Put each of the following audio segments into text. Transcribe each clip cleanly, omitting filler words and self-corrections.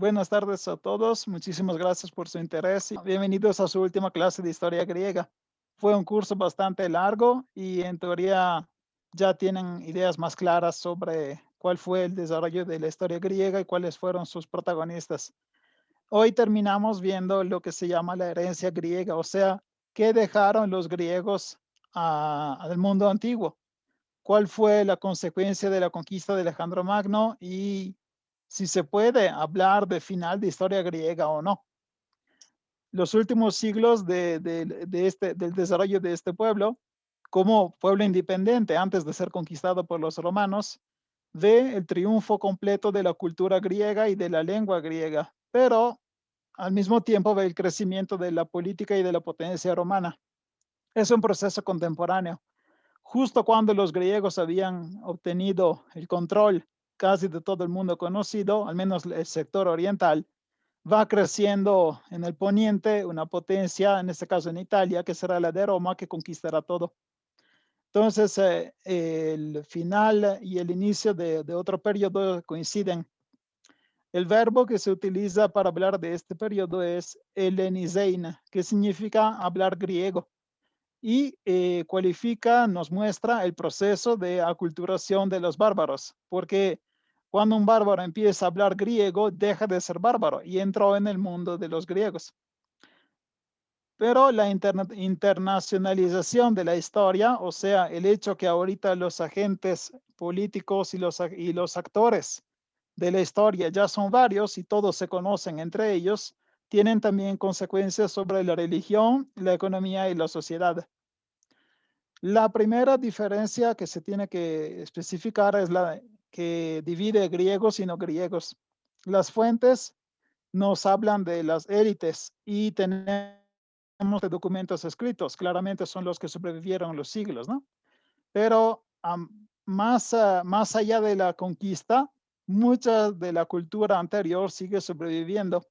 Buenas tardes a todos. Muchísimas gracias por su interés y bienvenidos a su última clase de historia griega. Fue un curso bastante largo y en teoría ya tienen ideas más claras sobre cuál fue el desarrollo de la historia griega y cuáles fueron sus protagonistas. Hoy terminamos viendo lo que se llama la herencia griega, o sea, qué dejaron los griegos al mundo antiguo, cuál fue la consecuencia de la conquista de Alejandro Magno y si se puede hablar de final de historia griega o no. Los últimos siglos del desarrollo de este pueblo, como pueblo independiente antes de ser conquistado por los romanos, ve el triunfo completo de la cultura griega y de la lengua griega, pero al mismo tiempo ve el crecimiento de la política y de la potencia romana. Es un proceso contemporáneo. Justo cuando los griegos habían obtenido el control casi de todo el mundo conocido, al menos el sector oriental, va creciendo en el poniente una potencia, en este caso en Italia, que será la de Roma, que conquistará todo. Entonces, el final y el inicio de otro periodo coinciden. El verbo que se utiliza para hablar de este periodo es helenizein, que significa hablar griego y cualifica, nos muestra el proceso de aculturación de los bárbaros, porque cuando un bárbaro empieza a hablar griego, deja de ser bárbaro y entró en el mundo de los griegos. Pero la internacionalización de la historia, o sea, el hecho que ahorita los agentes políticos y los actores de la historia ya son varios y todos se conocen entre ellos, tienen también consecuencias sobre la religión, la economía y la sociedad. La primera diferencia que se tiene que especificar es la que divide griegos y no griegos. Las fuentes nos hablan de las élites y tenemos de documentos escritos, claramente son los que sobrevivieron los siglos, ¿no? Pero más allá de la conquista, mucha de la cultura anterior sigue sobreviviendo.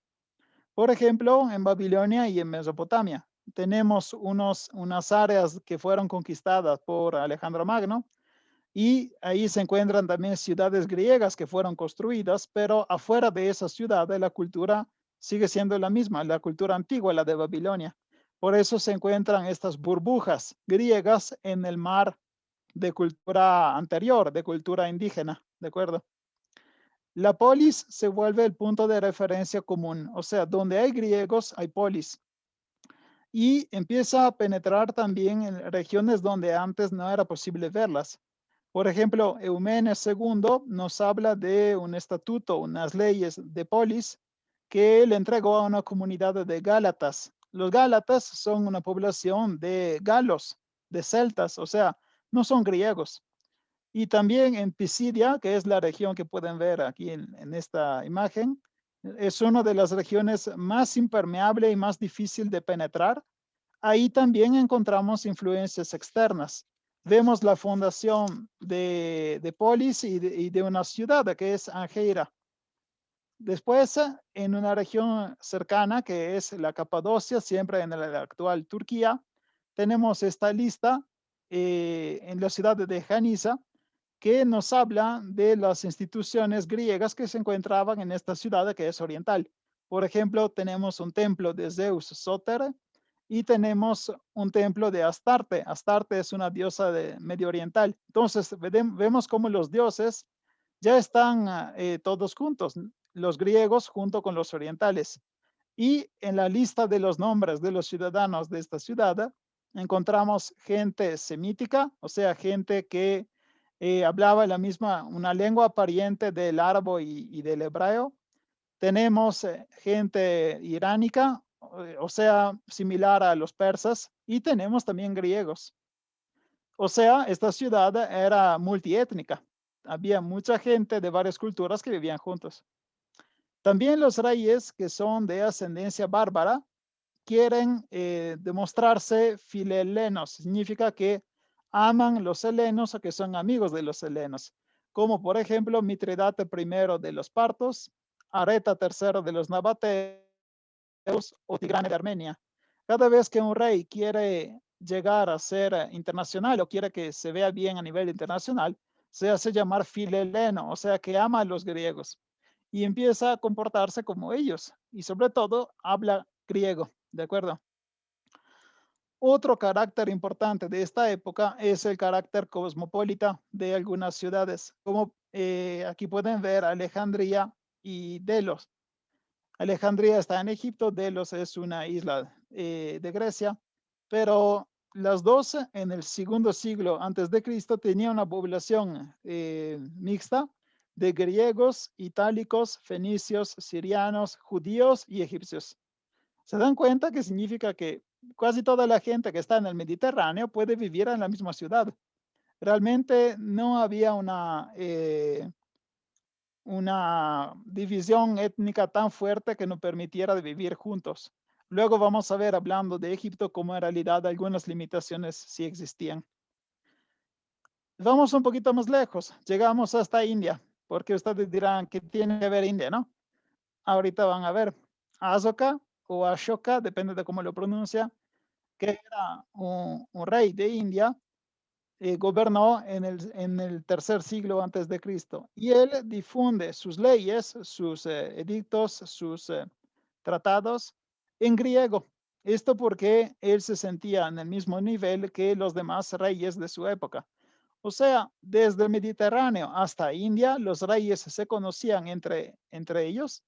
Por ejemplo, en Babilonia y en Mesopotamia tenemos unas áreas que fueron conquistadas por Alejandro Magno y ahí se encuentran también ciudades griegas que fueron construidas, pero afuera de esas ciudades la cultura sigue siendo la misma, la cultura antigua, la de Babilonia. Por eso se encuentran estas burbujas griegas en el mar de cultura anterior, de cultura indígena, ¿de acuerdo? La polis se vuelve el punto de referencia común, o sea, donde hay griegos hay polis y empieza a penetrar también en regiones donde antes no era posible verlas. Por ejemplo, Eumenes II nos habla de un estatuto, unas leyes de polis que le entregó a una comunidad de gálatas. Los gálatas son una población de galos, de celtas, o sea, no son griegos. Y también en Pisidia, que es la región que pueden ver aquí en esta imagen, es una de las regiones más impermeable y más difícil de penetrar. Ahí también encontramos influencias externas. Vemos la fundación de Polis y de una ciudad que es Angeira. Después, en una región cercana que es la Capadocia, siempre en la actual Turquía, tenemos esta lista en la ciudad de Janisa, que nos habla de las instituciones griegas que se encontraban en esta ciudad que es oriental. Por ejemplo, tenemos un templo de Zeus Soter y tenemos un templo de Astarte. Astarte es una diosa de medio oriental. Entonces, vemos cómo los dioses ya están todos juntos, los griegos junto con los orientales. Y en la lista de los nombres de los ciudadanos de esta ciudad encontramos gente semítica, o sea, gente que hablaba una lengua pariente del árabe y del hebreo. Tenemos gente iránica, o sea, similar a los persas, y tenemos también griegos. O sea, esta ciudad era multiétnica. Había mucha gente de varias culturas que vivían juntos. También los reyes que son de ascendencia bárbara quieren demostrarse filelenos, significa que aman los helenos o que son amigos de los helenos, como por ejemplo Mitridate I de los partos, Areta III de los nabateos o Tigrane de Armenia. Cada vez que un rey quiere llegar a ser internacional o quiere que se vea bien a nivel internacional, se hace llamar fileleno, o sea que ama a los griegos. y empieza a comportarse como ellos y sobre todo habla griego, ¿de acuerdo? Otro carácter importante de esta época es el carácter cosmopolita de algunas ciudades, como aquí pueden ver Alejandría y Delos. Alejandría está en Egipto, Delos es una isla de Grecia, pero las dos en el segundo siglo antes de Cristo tenían una población mixta de griegos, itálicos, fenicios, sirianos, judíos y egipcios. ¿Se dan cuenta que significa que casi toda la gente que está en el Mediterráneo puede vivir en la misma ciudad? Realmente no había una división étnica tan fuerte que nos permitiera vivir juntos. Luego vamos a ver, hablando de Egipto, cómo en realidad algunas limitaciones sí existían. Vamos un poquito más lejos, llegamos hasta India, porque ustedes dirán que tiene que ver India, ¿no? Ahorita van a ver. Asoka o Ashoka, depende de cómo lo pronuncia, que era un rey de India, gobernó en el tercer siglo antes de Cristo. Y él difunde sus leyes, sus edictos, sus tratados en griego. Esto porque él se sentía en el mismo nivel que los demás reyes de su época. O sea, desde el Mediterráneo hasta India, los reyes se conocían entre ellos,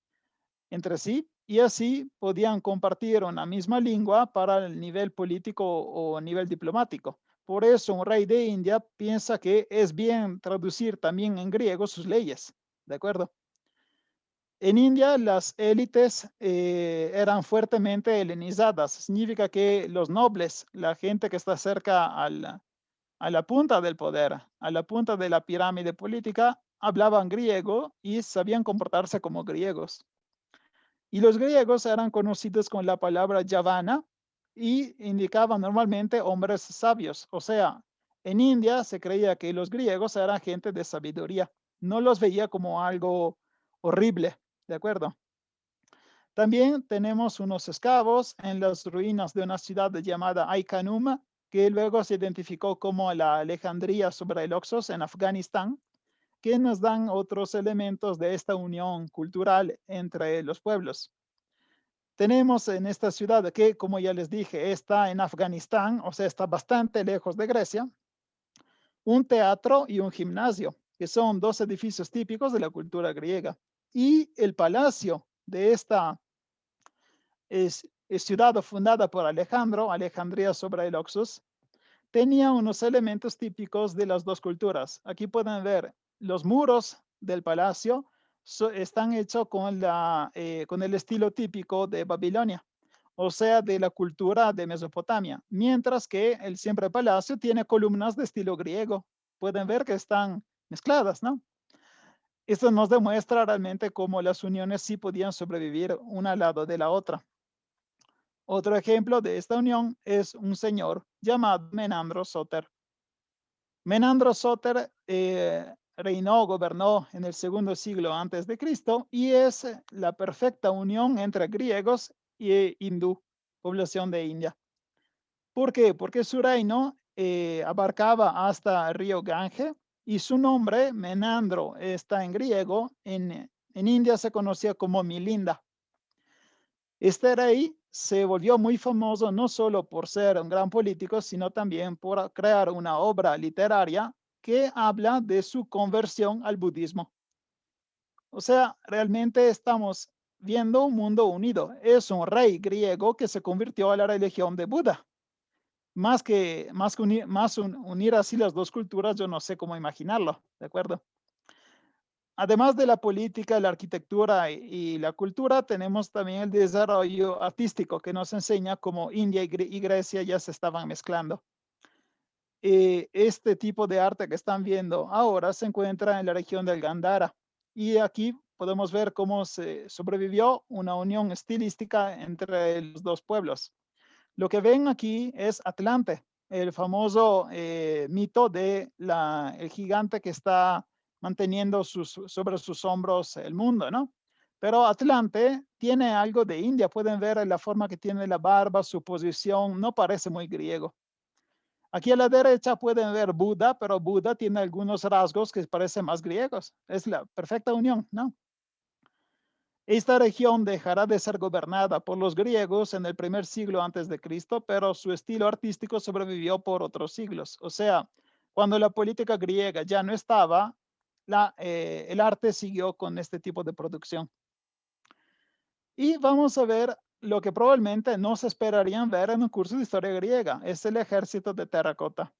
entre sí, y así podían compartir una misma lengua para el nivel político o nivel diplomático. Por eso un rey de India piensa que es bien traducir también en griego sus leyes, ¿de acuerdo? En India las élites eran fuertemente helenizadas. Significa que los nobles, la gente que está cerca a la punta del poder, a la punta de la pirámide política, hablaban griego y sabían comportarse como griegos. Y los griegos eran conocidos con la palabra yavana y indicaban normalmente hombres sabios. O sea, en India se creía que los griegos eran gente de sabiduría. No los veía como algo horrible, ¿de acuerdo? También tenemos unos excavos en las ruinas de una ciudad llamada Ai-Khanum, que luego se identificó como la Alejandría sobre el Oxus en Afganistán, que nos dan otros elementos de esta unión cultural entre los pueblos. Tenemos en esta ciudad que, como ya les dije, está en Afganistán, o sea, está bastante lejos de Grecia, un teatro y un gimnasio, que son dos edificios típicos de la cultura griega. Y el palacio de esta es ciudad fundada por Alejandro, Alejandría sobre el Oxus, tenía unos elementos típicos de las dos culturas. Aquí pueden ver los muros del palacio están hechos con el estilo típico de Babilonia, o sea, de la cultura de Mesopotamia, mientras que el siempre palacio tiene columnas de estilo griego. Pueden ver que están mezcladas, ¿no? Esto nos demuestra realmente cómo las uniones sí podían sobrevivir una al lado de la otra. Otro ejemplo de esta unión es un señor llamado Menandro Soter. Menandro Soter reinó, gobernó en el segundo siglo antes de Cristo y es la perfecta unión entre griegos y hindú, población de India. ¿Por qué? Porque su reino abarcaba hasta el río Gange y su nombre, Menandro, está en griego. En India se conocía como Milinda. Este rey se volvió muy famoso no solo por ser un gran político, sino también por crear una obra literaria que habla de su conversión al budismo. O sea, realmente estamos viendo un mundo unido. Es un rey griego que se convirtió a la religión de Buda. Unir así las dos culturas, yo no sé cómo imaginarlo, ¿de acuerdo? Además de la política, la arquitectura y la cultura, tenemos también el desarrollo artístico que nos enseña cómo India y Grecia ya se estaban mezclando. Este tipo de arte que están viendo ahora se encuentra en la región del Gandhara. Y aquí podemos ver cómo se sobrevivió una unión estilística entre los dos pueblos. Lo que ven aquí es Atlante, el famoso mito de el gigante que está manteniendo sobre sus hombros el mundo, ¿no? Pero Atlante tiene algo de India. Pueden ver la forma que tiene la barba, su posición, no parece muy griego. Aquí a la derecha pueden ver Buda, pero Buda tiene algunos rasgos que parecen más griegos. Es la perfecta unión, ¿no? Esta región dejará de ser gobernada por los griegos en el primer siglo antes de Cristo, pero su estilo artístico sobrevivió por otros siglos. O sea, cuando la política griega ya no estaba, el arte siguió con este tipo de producción. Y vamos a ver lo que probablemente no se esperarían ver en un curso de historia griega, es el ejército de terracota.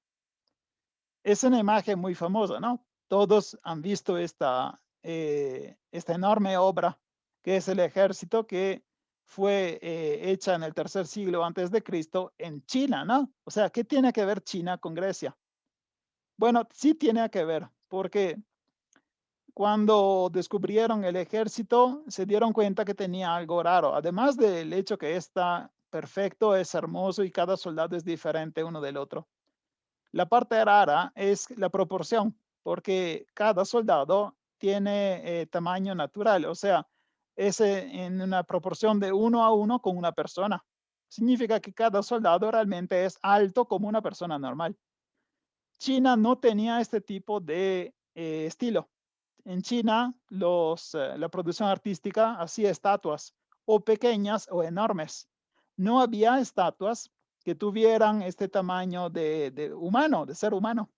Es una imagen muy famosa, ¿no? Todos han visto esta enorme obra que es el ejército que fue hecha en el tercer siglo antes de Cristo en China, ¿no? O sea, ¿qué tiene que ver China con Grecia? Bueno, sí tiene que ver, porque cuando descubrieron el ejército, se dieron cuenta que tenía algo raro. Además del hecho que está perfecto, es hermoso y cada soldado es diferente uno del otro. La parte rara es la proporción, porque cada soldado tiene tamaño natural, o sea, es en una proporción de 1 a 1 con una persona. Significa que cada soldado realmente es alto como una persona normal. China no tenía este tipo de estilo. En China, la producción artística hacía estatuas o pequeñas o enormes. No había estatuas que tuvieran este tamaño de humano, de ser humano.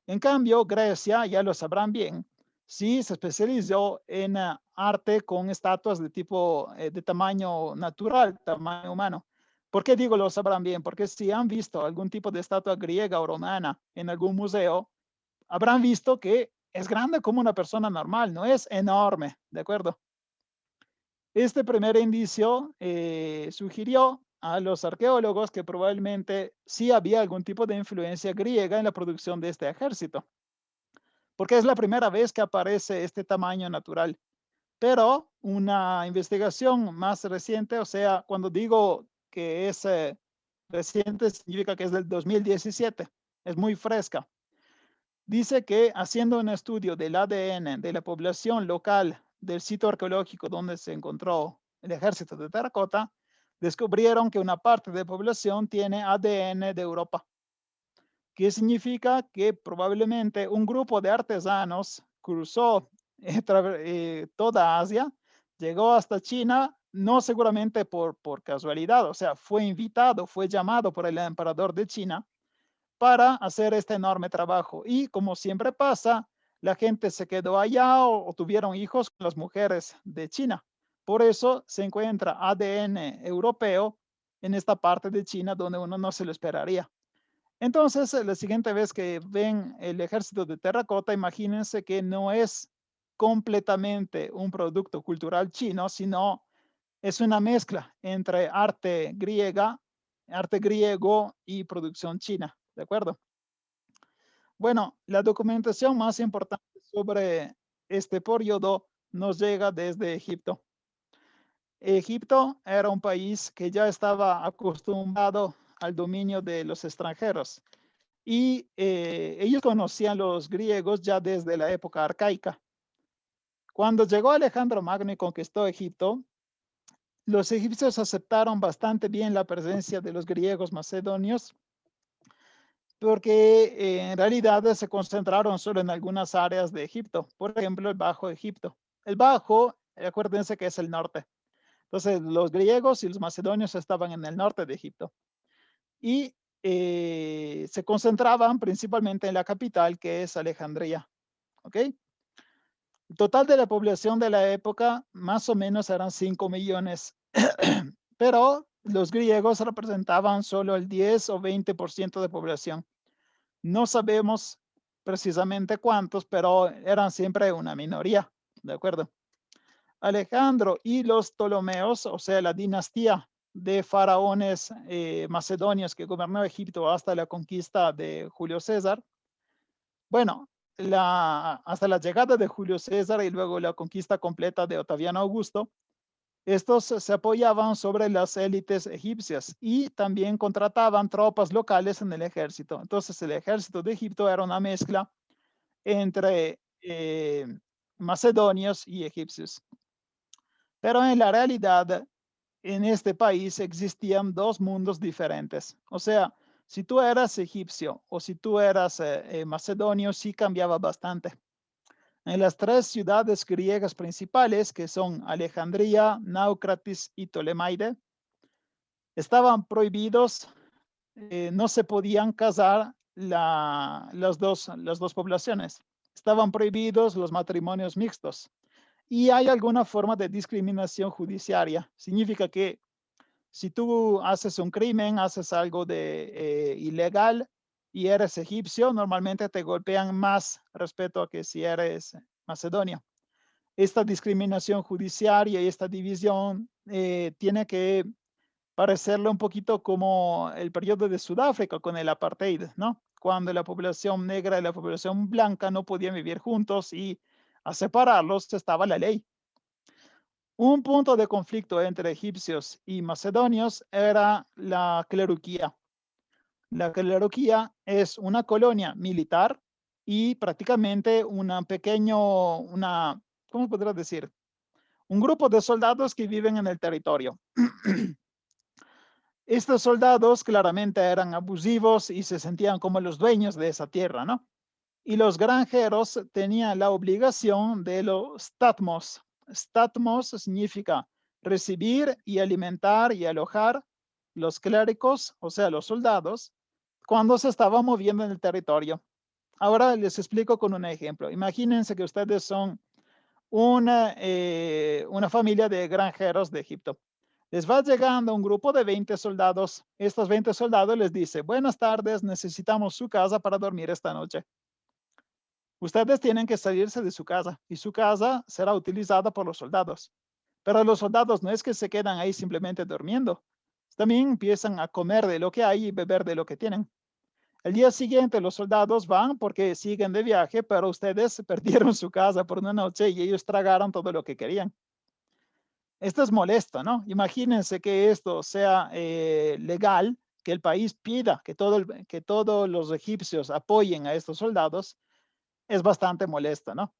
En cambio, Grecia, ya lo sabrán bien, sí se especializó en arte con estatuas de tipo de tamaño natural, tamaño humano. ¿Por qué digo lo sabrán bien? Porque si han visto algún tipo de estatua griega o romana en algún museo, habrán visto que es grande como una persona normal, no es enorme, ¿de acuerdo? Este primer indicio sugirió a los arqueólogos que probablemente sí había algún tipo de influencia griega en la producción de este ejército, porque es la primera vez que aparece este tamaño natural. Pero una investigación más reciente, o sea, cuando digo que es reciente, significa que es del 2017, es muy fresca. Dice que haciendo un estudio del ADN de la población local del sitio arqueológico donde se encontró el ejército de terracota, descubrieron que una parte de la población tiene ADN de Europa, que significa que probablemente un grupo de artesanos cruzó toda Asia, llegó hasta China, no seguramente por casualidad, o sea, fue invitado, fue llamado por el emperador de China para hacer este enorme trabajo. Y como siempre pasa, la gente se quedó allá o tuvieron hijos con las mujeres de China. Por eso se encuentra ADN europeo en esta parte de China donde uno no se lo esperaría. Entonces, la siguiente vez que ven el ejército de terracota, imagínense que no es completamente un producto cultural chino, sino es una mezcla entre arte griega, arte griego y producción china, ¿de acuerdo? Bueno, la documentación más importante sobre este periodo nos llega desde Egipto. Egipto era un país que ya estaba acostumbrado al dominio de los extranjeros y ellos conocían los griegos ya desde la época arcaica. Cuando llegó Alejandro Magno y conquistó Egipto, los egipcios aceptaron bastante bien la presencia de los griegos macedonios porque en realidad se concentraron solo en algunas áreas de Egipto, por ejemplo, el Bajo Egipto. El Bajo, acuérdense que es el norte. Entonces, los griegos y los macedonios estaban en el norte de Egipto y se concentraban principalmente en la capital, que es Alejandría. ¿Ok? El total de la población de la época más o menos eran 5 millones, pero los griegos representaban solo el 10 o 20% de población. No sabemos precisamente cuántos, pero eran siempre una minoría, ¿de acuerdo? Alejandro y los Ptolomeos, o sea, la dinastía de faraones macedonios que gobernó Egipto hasta la conquista de Julio César. Bueno, hasta la llegada de Julio César y luego la conquista completa de Octaviano Augusto, estos se apoyaban sobre las élites egipcias y también contrataban tropas locales en el ejército. Entonces, el ejército de Egipto era una mezcla entre macedonios y egipcios. Pero en la realidad, en este país existían dos mundos diferentes. O sea, si tú eras egipcio o si tú eras macedonio, sí cambiaba bastante. En las tres ciudades griegas principales, que son Alejandría, Náucratis y Ptolemaide, estaban prohibidos, no se podían casar las dos poblaciones. Estaban prohibidos los matrimonios mixtos. Y hay alguna forma de discriminación judiciaria. Significa que si tú haces un crimen, haces algo de ilegal y eres egipcio, normalmente te golpean más respecto a que si eres macedonio. Esta discriminación judiciaria y esta división tiene que parecerle un poquito como el periodo de Sudáfrica con el apartheid, ¿no? Cuando la población negra y la población blanca no podían vivir juntos y a separarlos estaba la ley. Un punto de conflicto entre egipcios y macedonios era la cleruquía. La cleruquía es una colonia militar y prácticamente ¿cómo podría decir? Un grupo de soldados que viven en el territorio. Estos soldados claramente eran abusivos y se sentían como los dueños de esa tierra, ¿no? Y los granjeros tenían la obligación de los statmos. Statmos significa recibir y alimentar y alojar los clérigos, o sea, los soldados, cuando se estaban moviendo en el territorio. Ahora les explico con un ejemplo. Imagínense que ustedes son una familia de granjeros de Egipto. Les va llegando un grupo de 20 soldados. Estos 20 soldados les dice, buenas tardes, necesitamos su casa para dormir esta noche. Ustedes tienen que salirse de su casa y su casa será utilizada por los soldados. Pero los soldados no es que se quedan ahí simplemente durmiendo. También empiezan a comer de lo que hay y beber de lo que tienen. El día siguiente los soldados van porque siguen de viaje, pero ustedes perdieron su casa por una noche y ellos tragaron todo lo que querían. Esto es molesto, ¿no? Imagínense que esto sea legal, que el país pida que todos los egipcios apoyen a estos soldados, es bastante molesto, ¿no?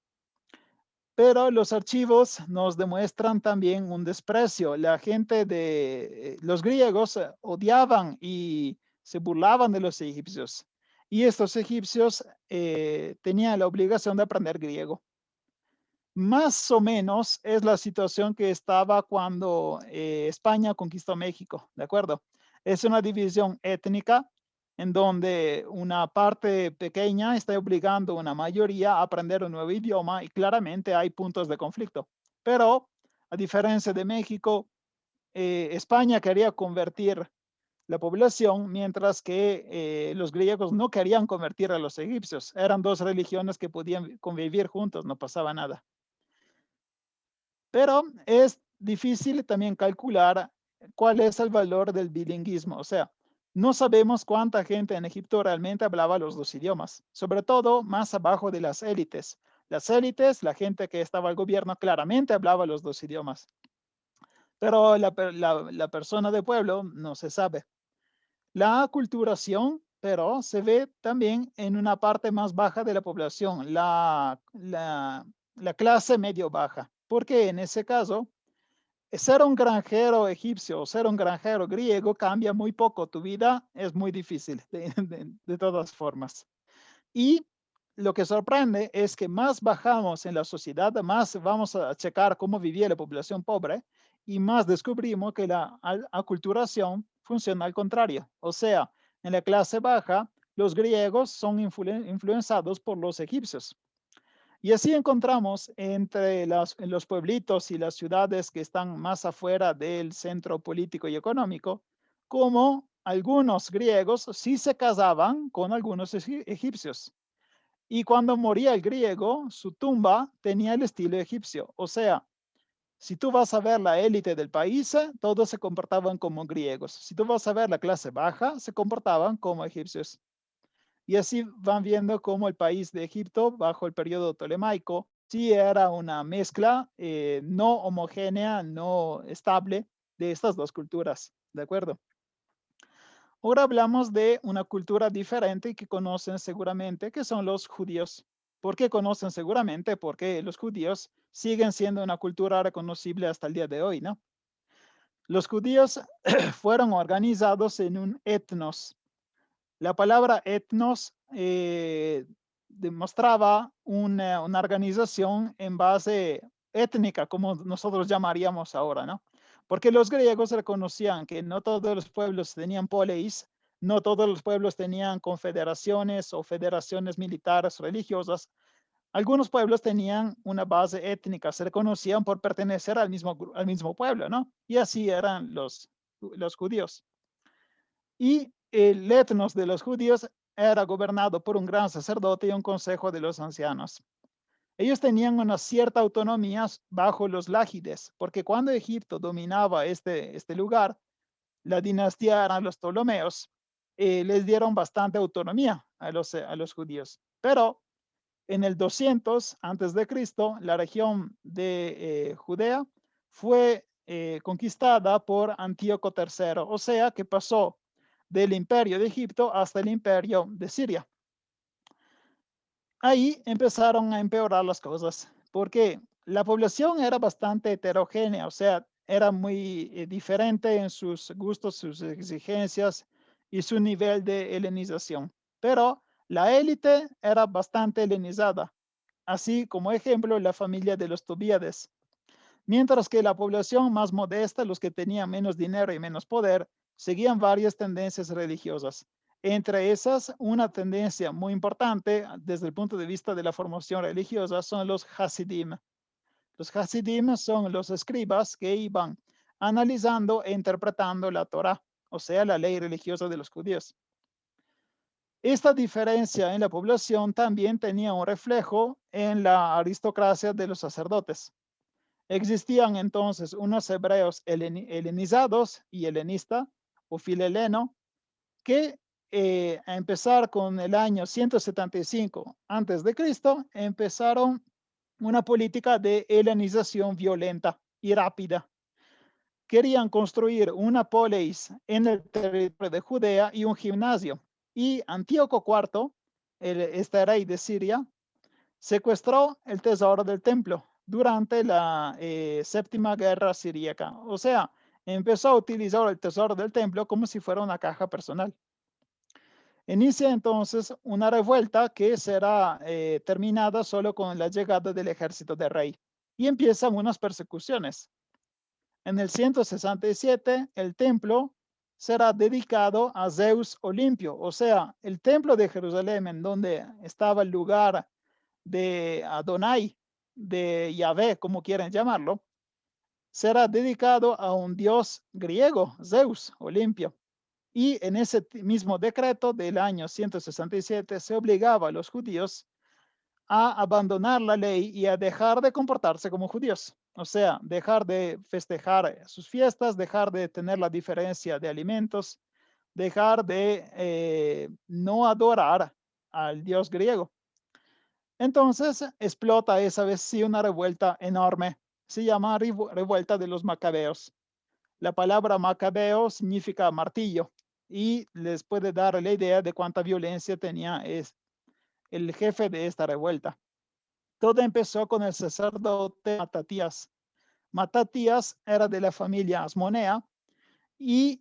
Pero los archivos nos demuestran también un desprecio. La gente los griegos odiaban y se burlaban de los egipcios. Y estos egipcios tenían la obligación de aprender griego. Más o menos es la situación que estaba cuando España conquistó México, ¿de acuerdo? Es una división étnica en donde una parte pequeña está obligando a una mayoría a aprender un nuevo idioma y claramente hay puntos de conflicto. Pero a diferencia de México, España quería convertir la población, mientras que los griegos no querían convertir a los egipcios. Eran dos religiones que podían convivir juntos, no pasaba nada. Pero es difícil también calcular cuál es el valor del bilingüismo. O sea, no sabemos cuánta gente en Egipto realmente hablaba los dos idiomas, sobre todo más abajo de las élites. Las élites, la gente que estaba al gobierno, claramente hablaba los dos idiomas. Pero la persona de pueblo no se sabe. La aculturación, pero se ve también en una parte más baja de la población, la clase medio baja, porque en ese caso, ser un granjero egipcio o ser un granjero griego cambia muy poco. Tu vida es muy difícil de todas formas. Y lo que sorprende es que más bajamos en la sociedad, más vamos a checar cómo vivía la población pobre y más descubrimos que la aculturación funciona al contrario. O sea, en la clase baja, los griegos son influenciados por los egipcios. Y así encontramos entre los pueblitos y las ciudades que están más afuera del centro político y económico, como algunos griegos sí se casaban con algunos egipcios. Y cuando moría el griego, su tumba tenía el estilo egipcio. O sea, si tú vas a ver la élite del país, todos se comportaban como griegos. Si tú vas a ver la clase baja, se comportaban como egipcios. Y así van viendo cómo el país de Egipto, bajo el periodo tolemaico, sí era una mezcla no homogénea, no estable de estas dos culturas. ¿De acuerdo? Ahora hablamos de una cultura diferente que conocen seguramente, que son los judíos. ¿Por qué conocen seguramente? Porque los judíos siguen siendo una cultura reconocible hasta el día de hoy, ¿no? Los judíos fueron organizados en un etnos. La palabra etnos demostraba una organización en base étnica, como nosotros llamaríamos ahora, ¿no? Porque los griegos reconocían que no todos los pueblos tenían poleis, no todos los pueblos tenían confederaciones o federaciones militares religiosas. Algunos pueblos tenían una base étnica, se reconocían por pertenecer al mismo pueblo, ¿no? Y así eran los judíos. Y el etnos de los judíos era gobernado por un gran sacerdote y un consejo de los ancianos. Ellos tenían una cierta autonomía bajo los lágides, porque cuando Egipto dominaba este lugar, la dinastía eran los Ptolomeos, les dieron bastante autonomía a los judíos. Pero en el 200 antes de Cristo, la región de Judea fue conquistada por Antíoco III, o sea que pasó del imperio de Egipto hasta el imperio de Siria. Ahí empezaron a empeorar las cosas, porque la población era bastante heterogénea, o sea, era muy diferente en sus gustos, sus exigencias y su nivel de helenización. Pero la élite era bastante helenizada, así como ejemplo la familia de los Tobíades. Mientras que la población más modesta, los que tenían menos dinero y menos poder, seguían varias tendencias religiosas. Entre esas, una tendencia muy importante desde el punto de vista de la formación religiosa son los Hasidim. Los Hasidim son los escribas que iban analizando e interpretando la Torá, o sea, la ley religiosa de los judíos. Esta diferencia en la población también tenía un reflejo en la aristocracia de los sacerdotes. Existían entonces unos hebreos helenizados y helenista o filheleno que a empezar con el año 175 antes de Cristo empezaron una política de helenización violenta y rápida. Querían construir una polis en el territorio de Judea y un gimnasio. Y Antíoco IV, este rey de Siria, secuestró el tesoro del templo durante la séptima guerra siríaca. O sea, empezó a utilizar el tesoro del templo como si fuera una caja personal. Inicia entonces una revuelta que será terminada solo con la llegada del ejército del rey y empiezan unas persecuciones. En el 167, el templo será dedicado a Zeus Olimpio, o sea, el templo de Jerusalén, en donde estaba el lugar de Adonai, de Yahvé, como quieren llamarlo, será dedicado a un dios griego, Zeus, Olimpio. Y en ese mismo decreto del año 167 se obligaba a los judíos a abandonar la ley y a dejar de comportarse como judíos. O sea, dejar de festejar sus fiestas, dejar de tener la diferencia de alimentos, dejar de no adorar al dios griego. Entonces explota esa vez sí una revuelta enorme. Se llama revuelta de los macabeos. La palabra macabeo significa martillo y les puede dar la idea de cuánta violencia tenía el jefe de esta revuelta. Todo empezó con el sacerdote Matatías. Matatías era de la familia Asmonea y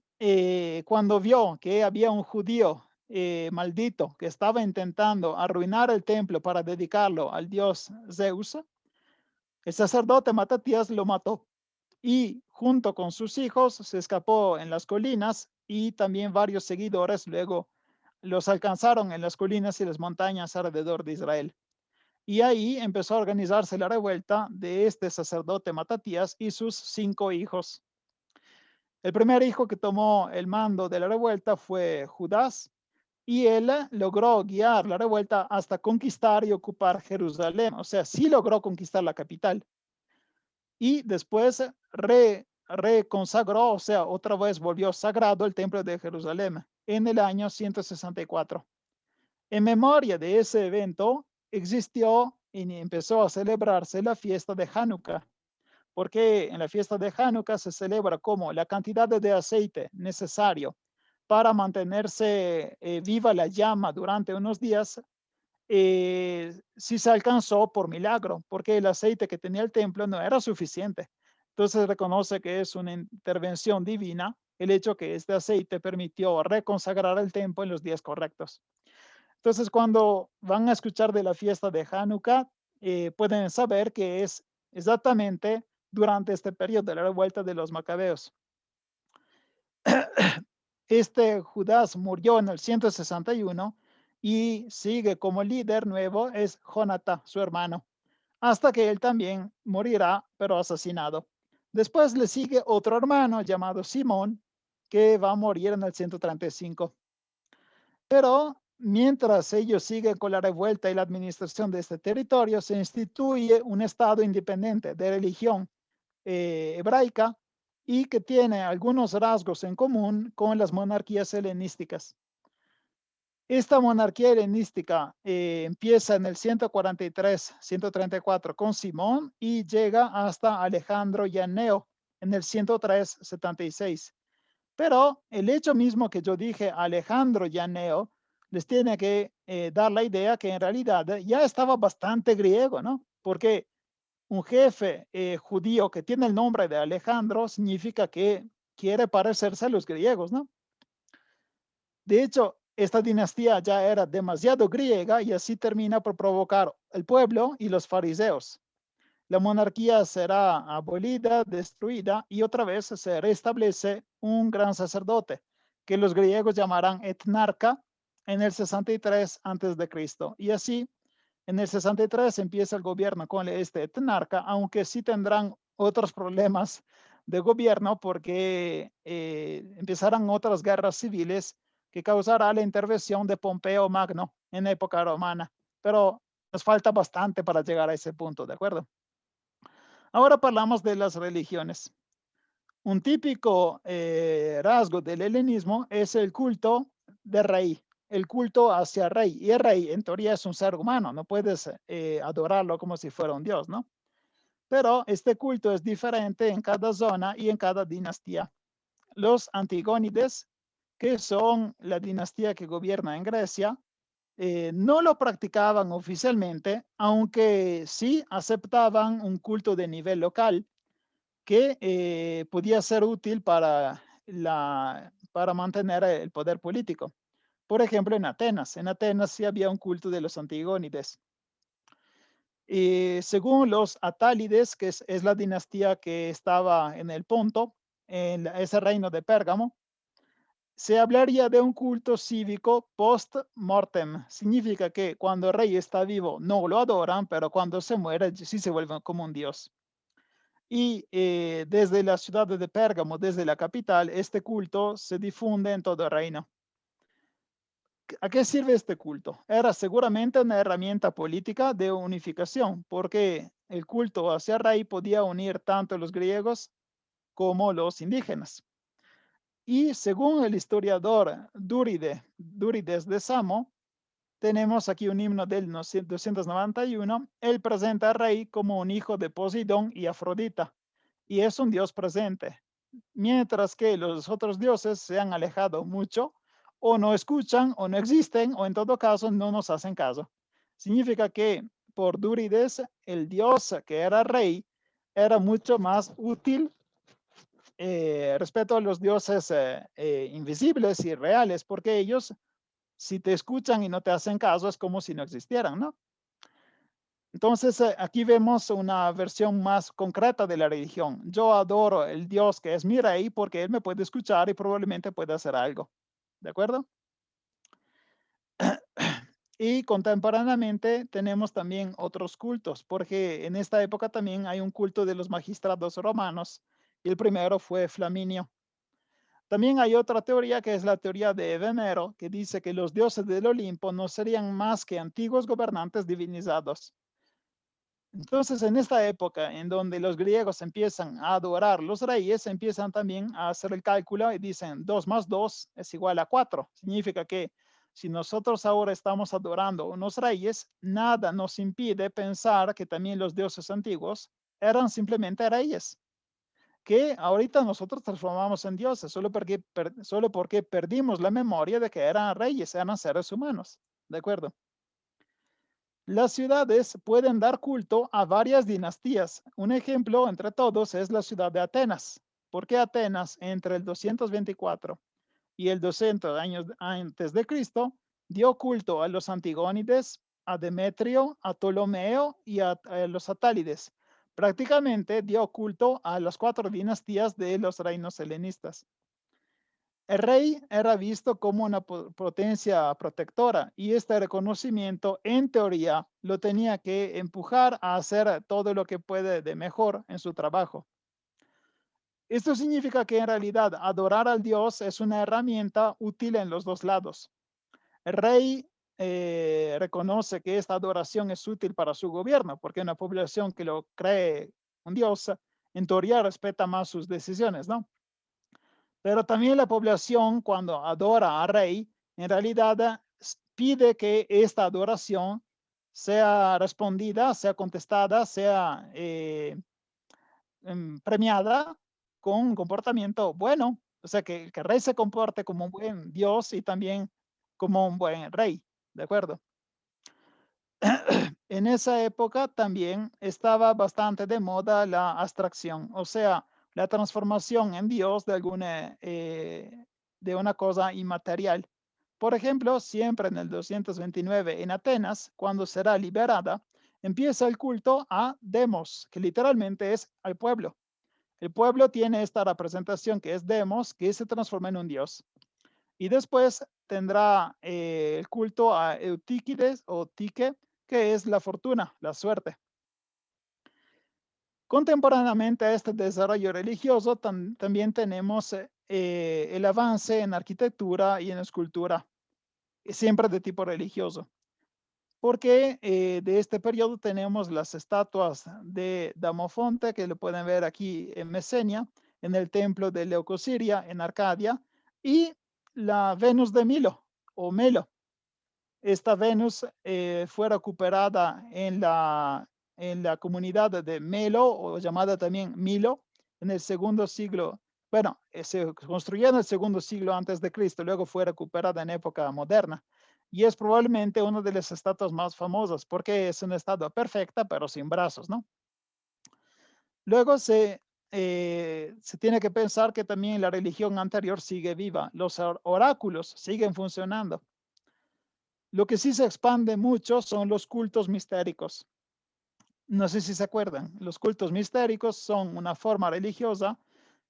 cuando vio que había un judío maldito que estaba intentando arruinar el templo para dedicarlo al dios Zeus, el sacerdote Matatías lo mató y junto con sus hijos se escapó en las colinas y también varios seguidores luego los alcanzaron en las colinas y las montañas alrededor de Israel. Y ahí empezó a organizarse la revuelta de este sacerdote Matatías y sus 5 hijos. El primer hijo que tomó el mando de la revuelta fue Judas, y él logró guiar la revuelta hasta conquistar y ocupar Jerusalén. O sea, sí logró conquistar la capital. Y después reconsagró, o sea, otra vez volvió sagrado el templo de Jerusalén en el año 164. En memoria de ese evento, existió y empezó a celebrarse la fiesta de Hanukkah, porque en la fiesta de Hanukkah se celebra como la cantidad de aceite necesario para mantenerse viva la llama durante unos días, si se alcanzó por milagro, porque el aceite que tenía el templo no era suficiente. Entonces reconoce que es una intervención divina el hecho que este aceite permitió reconsagrar el templo en los días correctos. Entonces, cuando van a escuchar de la fiesta de Hanukkah, pueden saber que es exactamente durante este periodo de la revuelta de los macabeos. Este Judas murió en el 161 y sigue como líder nuevo es Jonatán, su hermano, hasta que él también morirá, pero asesinado. Después le sigue otro hermano llamado Simón, que va a morir en el 135. Pero mientras ellos siguen con la revuelta y la administración de este territorio, se instituye un estado independiente de religión hebraica y que tiene algunos rasgos en común con las monarquías helenísticas. Esta monarquía helenística empieza en el 143-134 con Simón y llega hasta Alejandro y Anneo en el 103-76. Pero el hecho mismo que yo dije, Alejandro y Anneo, les tiene que dar la idea que en realidad ya estaba bastante griego, ¿no? Porque un jefe judío que tiene el nombre de Alejandro significa que quiere parecerse a los griegos, ¿no? De hecho, esta dinastía ya era demasiado griega y así termina por provocar el pueblo y los fariseos. La monarquía será abolida, destruida y otra vez se restablece un gran sacerdote que los griegos llamarán etnarca en el 63 antes de Cristo. Y así, en el 63 empieza el gobierno con este etnarca, aunque sí tendrán otros problemas de gobierno porque empezarán otras guerras civiles que causará la intervención de Pompeo Magno en época romana. Pero nos falta bastante para llegar a ese punto, ¿de acuerdo? Ahora hablamos de las religiones. Un típico rasgo del helenismo es el culto de rey, el culto hacia rey. Y el rey, en teoría, es un ser humano, no puedes adorarlo como si fuera un dios, ¿no? Pero este culto es diferente en cada zona y en cada dinastía. Los antigónides, que son la dinastía que gobierna en Grecia, no lo practicaban oficialmente, aunque sí aceptaban un culto de nivel local que podía ser útil para mantener el poder político. Por ejemplo, en Atenas sí había un culto de los antigónides. Según los atálides, que es la dinastía que estaba en el Ponto, en ese reino de Pérgamo, se hablaría de un culto cívico post-mortem. Significa que cuando el rey está vivo no lo adoran, pero cuando se muere sí se vuelve como un dios. Y desde la ciudad de Pérgamo, desde la capital, este culto se difunde en todo el reino. ¿A qué sirve este culto? Era seguramente una herramienta política de unificación, porque el culto hacia el rey podía unir tanto los griegos como los indígenas. Y según el historiador Dúrides de Samo, tenemos aquí un himno del 291. Él presenta al rey como un hijo de Poseidón y Afrodita, y es un dios presente, mientras que los otros dioses se han alejado mucho, o no escuchan, o no existen, o en todo caso no nos hacen caso. Significa que por Dúrides, el dios que era rey era mucho más útil respecto a los dioses invisibles y reales, porque ellos, si te escuchan y no te hacen caso, es como si no existieran, ¿no? Entonces, aquí vemos una versión más concreta de la religión. Yo adoro el Dios que es mi rey porque él me puede escuchar y probablemente puede hacer algo. ¿De acuerdo? Y contemporáneamente tenemos también otros cultos, porque en esta época también hay un culto de los magistrados romanos. Y el primero fue Flaminio. También hay otra teoría que es la teoría de Venero, que dice que los dioses del Olimpo no serían más que antiguos gobernantes divinizados. Entonces, en esta época en donde los griegos empiezan a adorar los reyes, empiezan también a hacer el cálculo y dicen 2 más 2 es igual a 4. Significa que si nosotros ahora estamos adorando unos reyes, nada nos impide pensar que también los dioses antiguos eran simplemente reyes, que ahorita nosotros transformamos en dioses solo porque perdimos la memoria de que eran reyes, eran seres humanos. ¿De acuerdo? Las ciudades pueden dar culto a varias dinastías. Un ejemplo entre todos es la ciudad de Atenas. Porque Atenas entre el 224 y el 200 años antes de Cristo dio culto a los Antigónides, a Demetrio, a Ptolomeo y a los Atálides. Prácticamente dio culto a las 4 dinastías de los reinos helenistas. El rey era visto como una potencia protectora y este reconocimiento, en teoría, lo tenía que empujar a hacer todo lo que puede de mejor en su trabajo. Esto significa que en realidad adorar al Dios es una herramienta útil en los dos lados. El rey reconoce que esta adoración es útil para su gobierno, porque una población que lo cree un Dios, en teoría respeta más sus decisiones, ¿no? Pero también la población, cuando adora al rey, en realidad pide que esta adoración sea respondida, sea contestada, sea premiada con un comportamiento bueno. O sea, que el rey se comporte como un buen Dios y también como un buen rey, ¿de acuerdo? En esa época también estaba bastante de moda la abstracción, o sea, la transformación en Dios de una cosa inmaterial. Por ejemplo, siempre en el 229 en Atenas, cuando será liberada, empieza el culto a Demos, que literalmente es al pueblo. El pueblo tiene esta representación que es Demos, que se transforma en un dios. Y después tendrá el culto a Eutíquides o Tique, que es la fortuna, la suerte. Contemporáneamente a este desarrollo religioso también tenemos el avance en arquitectura y en escultura, siempre de tipo religioso. Porque de este periodo tenemos las estatuas de Damofonte, que lo pueden ver aquí en Mesenia, en el templo de Leucosiria, en Arcadia, y la Venus de Milo, o Melo. Esta Venus fue recuperada en la comunidad de Melo, o llamada también Milo, en el segundo siglo. Bueno, se construyó en el segundo siglo antes de Cristo, luego fue recuperada en época moderna. Y es probablemente una de las estatuas más famosas porque es una estatua perfecta, pero sin brazos, ¿no? Luego se tiene que pensar que también la religión anterior sigue viva. Los oráculos siguen funcionando. Lo que sí se expande mucho son los cultos mistéricos. No sé si se acuerdan, los cultos mistéricos son una forma religiosa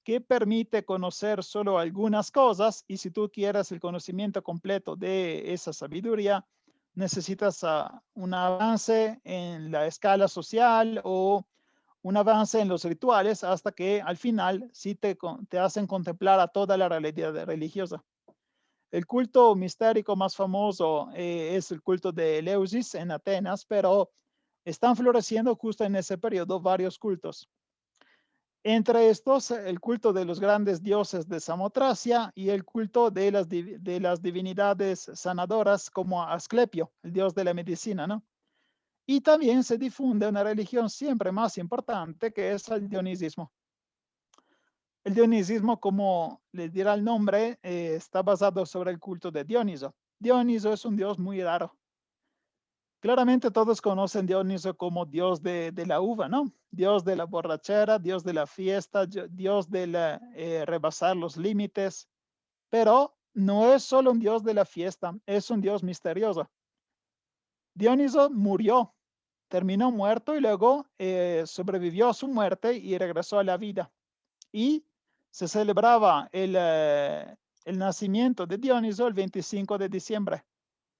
que permite conocer solo algunas cosas y si tú quieres el conocimiento completo de esa sabiduría, necesitas un avance en la escala social o un avance en los rituales hasta que al final sí te hacen contemplar a toda la realidad religiosa. El culto mistérico más famoso es el culto de Eleusis en Atenas, pero están floreciendo justo en ese periodo varios cultos. Entre estos, el culto de los grandes dioses de Samotracia y el culto de las divinidades sanadoras como Asclepio, el dios de la medicina, ¿no? Y también se difunde una religión siempre más importante que es el dionisismo. El dionisismo, como les dirá el nombre, está basado sobre el culto de Dioniso. Dioniso es un dios muy raro. Claramente todos conocen Dioniso como dios de la uva, ¿no? Dios de la borrachera, dios de la fiesta, dios de rebasar los límites, pero no es solo un dios de la fiesta, es un dios misterioso. Dioniso murió, terminó muerto y luego sobrevivió a su muerte y regresó a la vida. Y se celebraba el nacimiento de Dioniso el 25 de diciembre.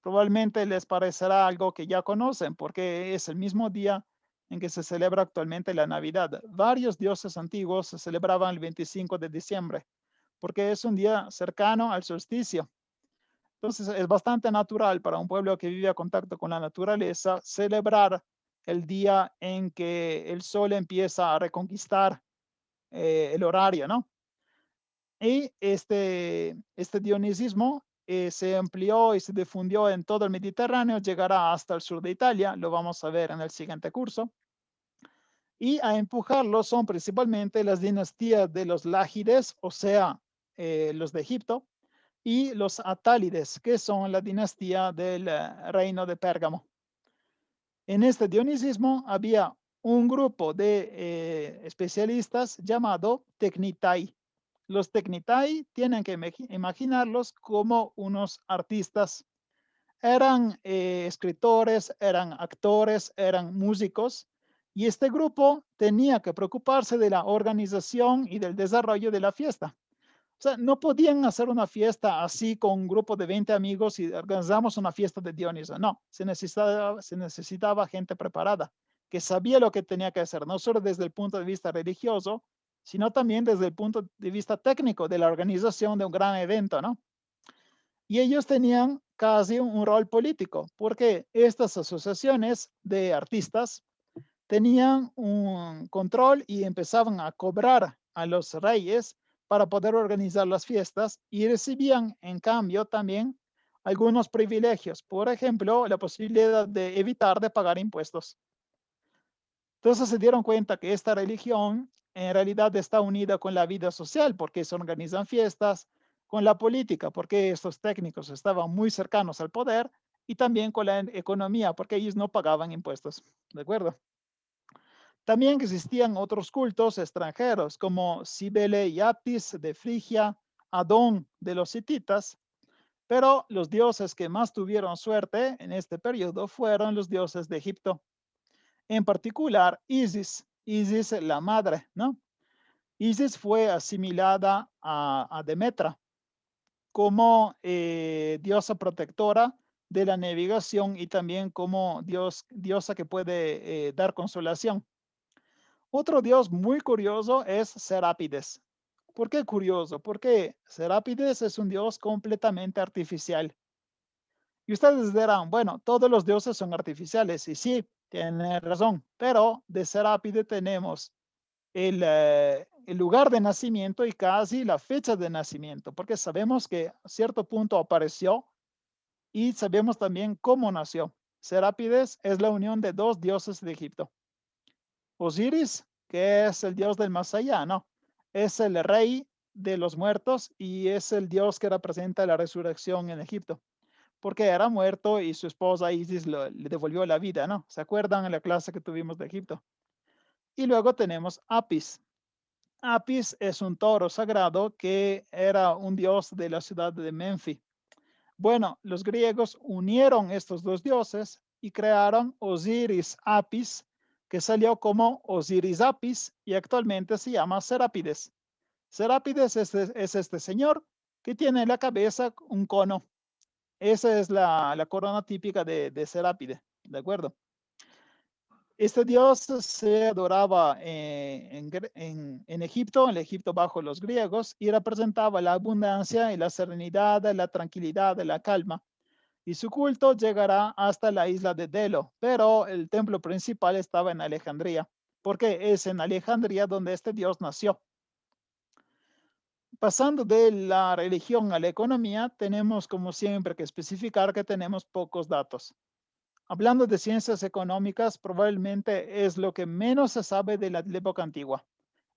Probablemente les parecerá algo que ya conocen porque es el mismo día en que se celebra actualmente la Navidad. Varios dioses antiguos se celebraban el 25 de diciembre porque es un día cercano al solsticio. Entonces es bastante natural para un pueblo que vive a contacto con la naturaleza celebrar el día en que el sol empieza a reconquistar el horario, ¿no? Y este dionisismo se amplió y se difundió en todo el Mediterráneo, llegará hasta el sur de Italia, lo vamos a ver en el siguiente curso. Y a empujarlo son principalmente las dinastías de los Lágides, o sea, los de Egipto, y los Atálides, que son la dinastía del reino de Pérgamo. En este dionisismo había un grupo de especialistas llamado Tecnitai. Los Tecnitai tienen que imaginarlos como unos artistas eran escritores, eran actores, eran músicos, y este grupo tenía que preocuparse de la organización y del desarrollo de la fiesta. O sea, no podían hacer una fiesta así con un grupo de 20 amigos y organizamos una fiesta de Dioniso. No, se necesitaba gente preparada, que sabía lo que tenía que hacer, no solo desde el punto de vista religioso, sino también desde el punto de vista técnico de la organización de un gran evento, ¿no? Y ellos tenían casi un rol político, porque estas asociaciones de artistas tenían un control y empezaban a cobrar a los reyes para poder organizar las fiestas y recibían en cambio también algunos privilegios, por ejemplo, la posibilidad de evitar de pagar impuestos. Entonces se dieron cuenta que esta religión en realidad está unida con la vida social porque se organizan fiestas, con la política porque estos técnicos estaban muy cercanos al poder y también con la economía porque ellos no pagaban impuestos. ¿De acuerdo? También existían otros cultos extranjeros como Cibele y Apis de Frigia, Adón de los hititas, pero los dioses que más tuvieron suerte en este periodo fueron los dioses de Egipto, en particular Isis la madre, ¿no? Isis fue asimilada a Demetra como diosa protectora de la navegación y también como diosa que puede dar consolación. Otro dios muy curioso es Serápides. ¿Por qué curioso? Porque Serápides es un dios completamente artificial. Y ustedes dirán, bueno, todos los dioses son artificiales. Y sí, tienen razón. Pero de Serápides tenemos el lugar de nacimiento y casi la fecha de nacimiento, porque sabemos que a cierto punto apareció y sabemos también cómo nació. Serápides es la unión de dos dioses de Egipto. Osiris, que es el dios del más allá, ¿no? Es el rey de los muertos y es el dios que representa la resurrección en Egipto, porque era muerto y su esposa Isis le devolvió la vida, ¿no? ¿Se acuerdan en la clase que tuvimos de Egipto? Y luego tenemos Apis. Apis es un toro sagrado que era un dios de la ciudad de Menfi. Bueno, los griegos unieron estos dos dioses y crearon Osiris Apis, que salió como Osiris Apis y actualmente se llama Serápides. Serápides es este señor que tiene en la cabeza un cono. Esa es la corona típica de Serápide, ¿de acuerdo? Este dios se adoraba en Egipto, en el Egipto bajo los griegos, y representaba la abundancia y la serenidad, la tranquilidad, la calma. Y su culto llegará hasta la isla de Delo, pero el templo principal estaba en Alejandría, porque es en Alejandría donde este dios nació. Pasando de la religión a la economía, tenemos como siempre que especificar que tenemos pocos datos. Hablando de ciencias económicas, probablemente es lo que menos se sabe de la época antigua.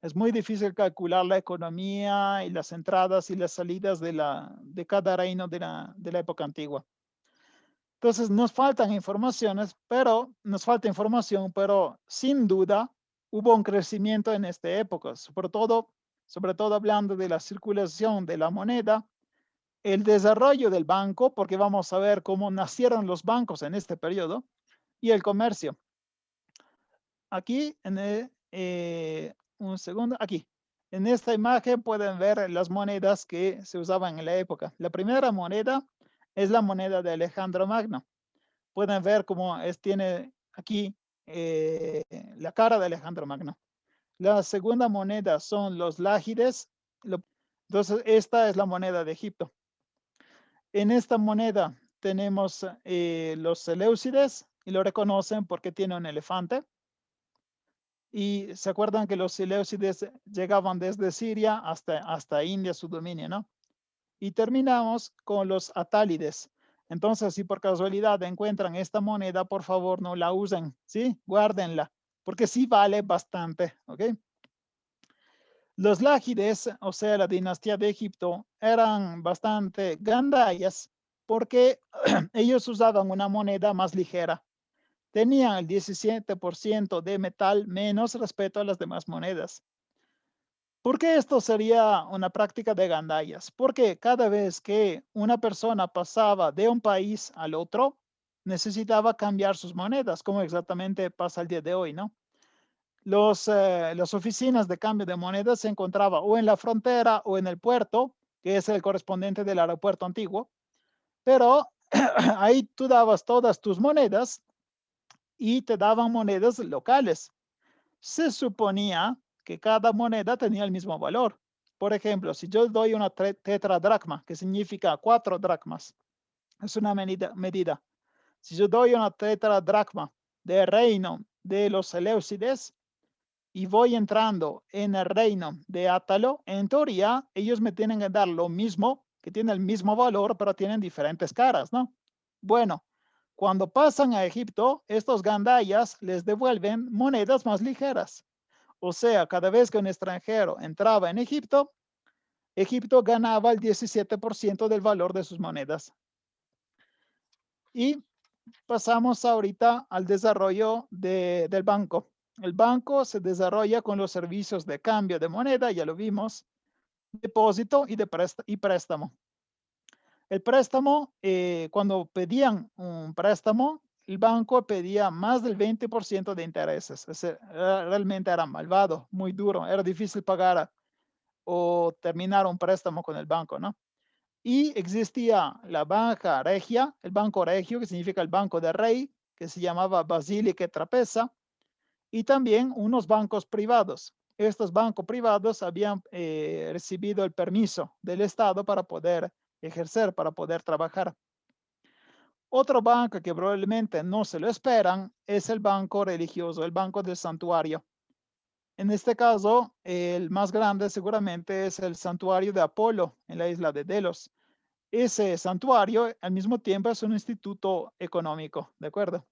Es muy difícil calcular la economía y las entradas y las salidas de cada reino de la época antigua. Entonces, nos falta información, pero sin duda hubo un crecimiento en esta época, sobre todo hablando de la circulación de la moneda, el desarrollo del banco, porque vamos a ver cómo nacieron los bancos en este periodo, y el comercio. Aquí, un segundo, aquí. En esta imagen pueden ver las monedas que se usaban en la época. La primera moneda es la moneda de Alejandro Magno. Pueden ver cómo tiene aquí la cara de Alejandro Magno. La segunda moneda son los lágides. Entonces, esta es la moneda de Egipto. En esta moneda tenemos los seleucides y lo reconocen porque tiene un elefante. Y se acuerdan que los seleucides llegaban desde Siria hasta India, su dominio, ¿no? Y terminamos con los atálides. Entonces, si por casualidad encuentran esta moneda, por favor no la usen, ¿sí? Guárdenla, porque sí vale bastante, ¿ok? Los lágides, o sea, la dinastía de Egipto, eran bastante gandallas porque ellos usaban una moneda más ligera. Tenían el 17% de metal menos respecto a las demás monedas. ¿Por qué esto sería una práctica de gandallas? Porque cada vez que una persona pasaba de un país al otro, necesitaba cambiar sus monedas, como exactamente pasa el día de hoy, ¿no? Las oficinas de cambio de monedas se encontraban o en la frontera o en el puerto, que es el correspondiente del aeropuerto antiguo, pero ahí tú dabas todas tus monedas y te daban monedas locales. Se suponía que cada moneda tenía el mismo valor. Por ejemplo, si yo doy una tetradracma, que significa 4 dracmas, es una medida. Si yo doy una tetradracma del reino de los Seleucides y voy entrando en el reino de Átalo, en teoría ellos me tienen que dar lo mismo, que tiene el mismo valor, pero tienen diferentes caras, ¿no? Bueno, cuando pasan a Egipto, estos gandayas les devuelven monedas más ligeras. O sea, cada vez que un extranjero entraba en Egipto, Egipto ganaba el 17% del valor de sus monedas. Y pasamos ahorita al desarrollo del banco. El banco se desarrolla con los servicios de cambio de moneda, ya lo vimos, depósito y préstamo. El préstamo, cuando pedían un préstamo, el banco pedía más del 20% de intereses. Realmente era malvado, muy duro, era difícil pagar o terminar un préstamo con el banco, ¿no? Y existía la banca regia, el banco regio, que significa el banco del rey, que se llamaba Basílica y Trapeza, y también unos bancos privados. Estos bancos privados habían recibido el permiso del Estado para poder ejercer, para poder trabajar. Otro banco que probablemente no se lo esperan es el banco religioso, el banco del santuario. En este caso, el más grande seguramente es el santuario de Apolo en la isla de Delos. Ese santuario al mismo tiempo es un instituto económico, ¿de acuerdo?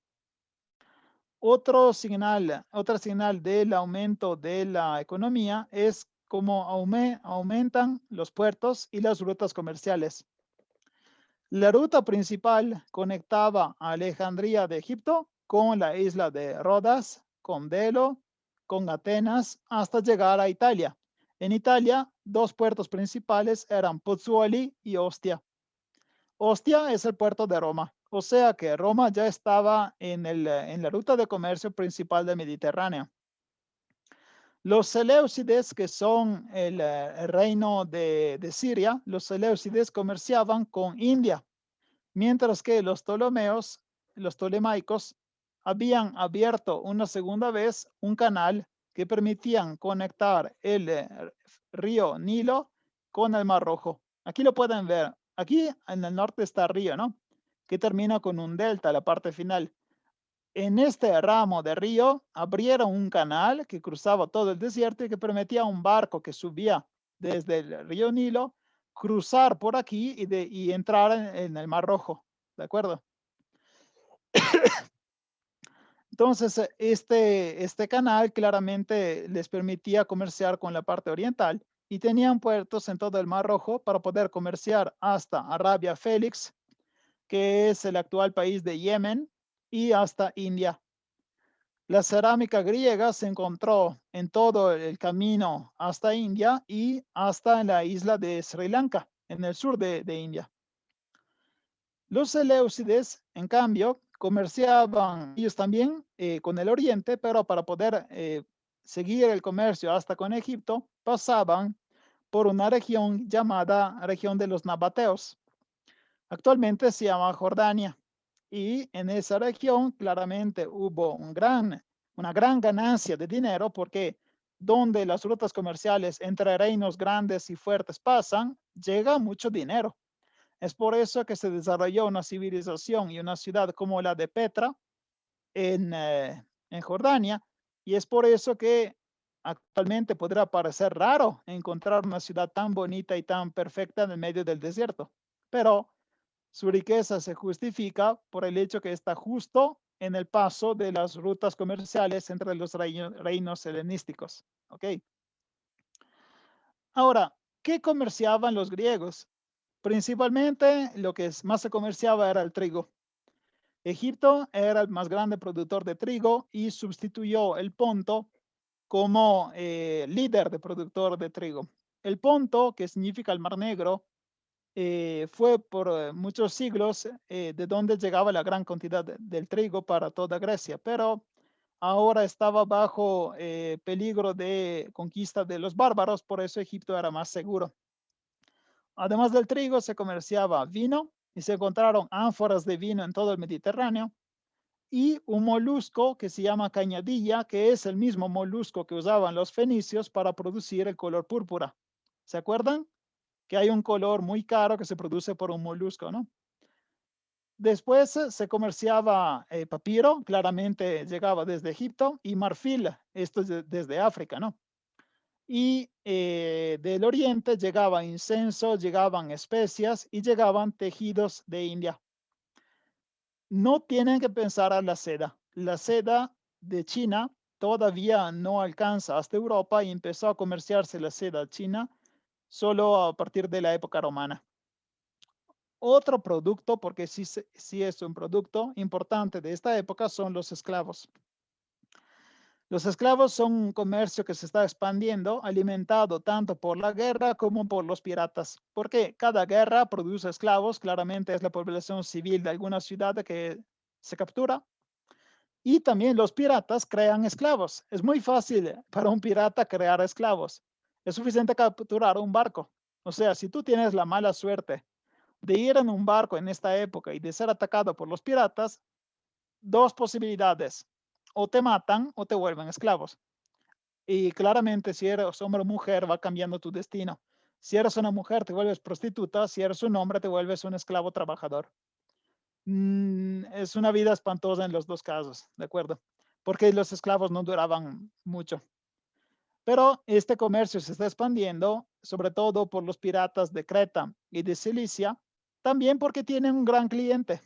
Otra señal del aumento de la economía es cómo aumentan los puertos y las rutas comerciales. La ruta principal conectaba a Alejandría de Egipto con la isla de Rodas, con Delo, con Atenas, hasta llegar a Italia. En Italia, dos puertos principales eran Pozzuoli y Ostia. Ostia es el puerto de Roma, o sea que Roma ya estaba en la ruta de comercio principal del Mediterráneo. Los Seleucides, que son el reino de Siria, los Seleucides comerciaban con India, mientras que los Ptolomeos, los Ptolemaicos, habían abierto una segunda vez un canal que permitían conectar el río Nilo con el Mar Rojo. Aquí lo pueden ver. Aquí en el norte está el río, ¿no? Que termina con un delta, la parte final. En este ramo de río abrieron un canal que cruzaba todo el desierto y que permitía a un barco que subía desde el río Nilo cruzar por aquí y entrar en el Mar Rojo, ¿de acuerdo? Entonces, este canal claramente les permitía comerciar con la parte oriental y tenían puertos en todo el Mar Rojo para poder comerciar hasta Arabia Félix, que es el actual país de Yemen, y hasta India. La cerámica griega se encontró en todo el camino hasta India y hasta en la isla de Sri Lanka, en el sur de India. Los Seleucides, en cambio, comerciaban ellos también con el oriente, pero para poder seguir el comercio hasta con Egipto, pasaban por una región llamada región de los Nabateos. Actualmente se llama Jordania. Y en esa región claramente hubo una gran ganancia de dinero porque donde las rutas comerciales entre reinos grandes y fuertes pasan, llega mucho dinero. Es por eso que se desarrolló una civilización y una ciudad como la de Petra en Jordania, y es por eso que actualmente podrá parecer raro encontrar una ciudad tan bonita y tan perfecta en el medio del desierto, pero su riqueza se justifica por el hecho que está justo en el paso de las rutas comerciales entre los reinos helenísticos. ¿Ok? Ahora, ¿qué comerciaban los griegos? Principalmente lo que más se comerciaba era el trigo. Egipto era el más grande productor de trigo y sustituyó el Ponto como líder de productor de trigo. El Ponto, que significa el Mar Negro, fue por muchos siglos de donde llegaba la gran cantidad del trigo para toda Grecia, pero ahora estaba bajo peligro de conquista de los bárbaros, por eso Egipto era más seguro. Además del trigo, se comerciaba vino y se encontraron ánforas de vino en todo el Mediterráneo y un molusco que se llama cañadilla, que es el mismo molusco que usaban los fenicios para producir el color púrpura. ¿Se acuerdan? Que hay un color muy caro que se produce por un molusco, ¿no? Después se comerciaba papiro, claramente llegaba desde Egipto, y marfil, esto es desde África, ¿no? Y del oriente llegaba incenso, llegaban especias y llegaban tejidos de India. No tienen que pensar a la seda. La seda de China todavía no alcanza hasta Europa y empezó a comerciarse la seda china solo a partir de la época romana. Otro producto, porque sí es un producto importante de esta época, son los esclavos. Los esclavos son un comercio que se está expandiendo, alimentado tanto por la guerra como por los piratas, porque cada guerra produce esclavos, claramente es la población civil de alguna ciudad que se captura, y también los piratas crean esclavos. Es muy fácil para un pirata crear esclavos. Es suficiente capturar un barco. O sea, si tú tienes la mala suerte de ir en un barco en esta época y de ser atacado por los piratas, dos posibilidades. O te matan o te vuelven esclavos. Y claramente si eres hombre o mujer va cambiando tu destino. Si eres una mujer te vuelves prostituta, si eres un hombre te vuelves un esclavo trabajador. Es una vida espantosa en los dos casos, ¿de acuerdo? Porque los esclavos no duraban mucho. Pero este comercio se está expandiendo, sobre todo por los piratas de Creta y de Cilicia, también porque tienen un gran cliente.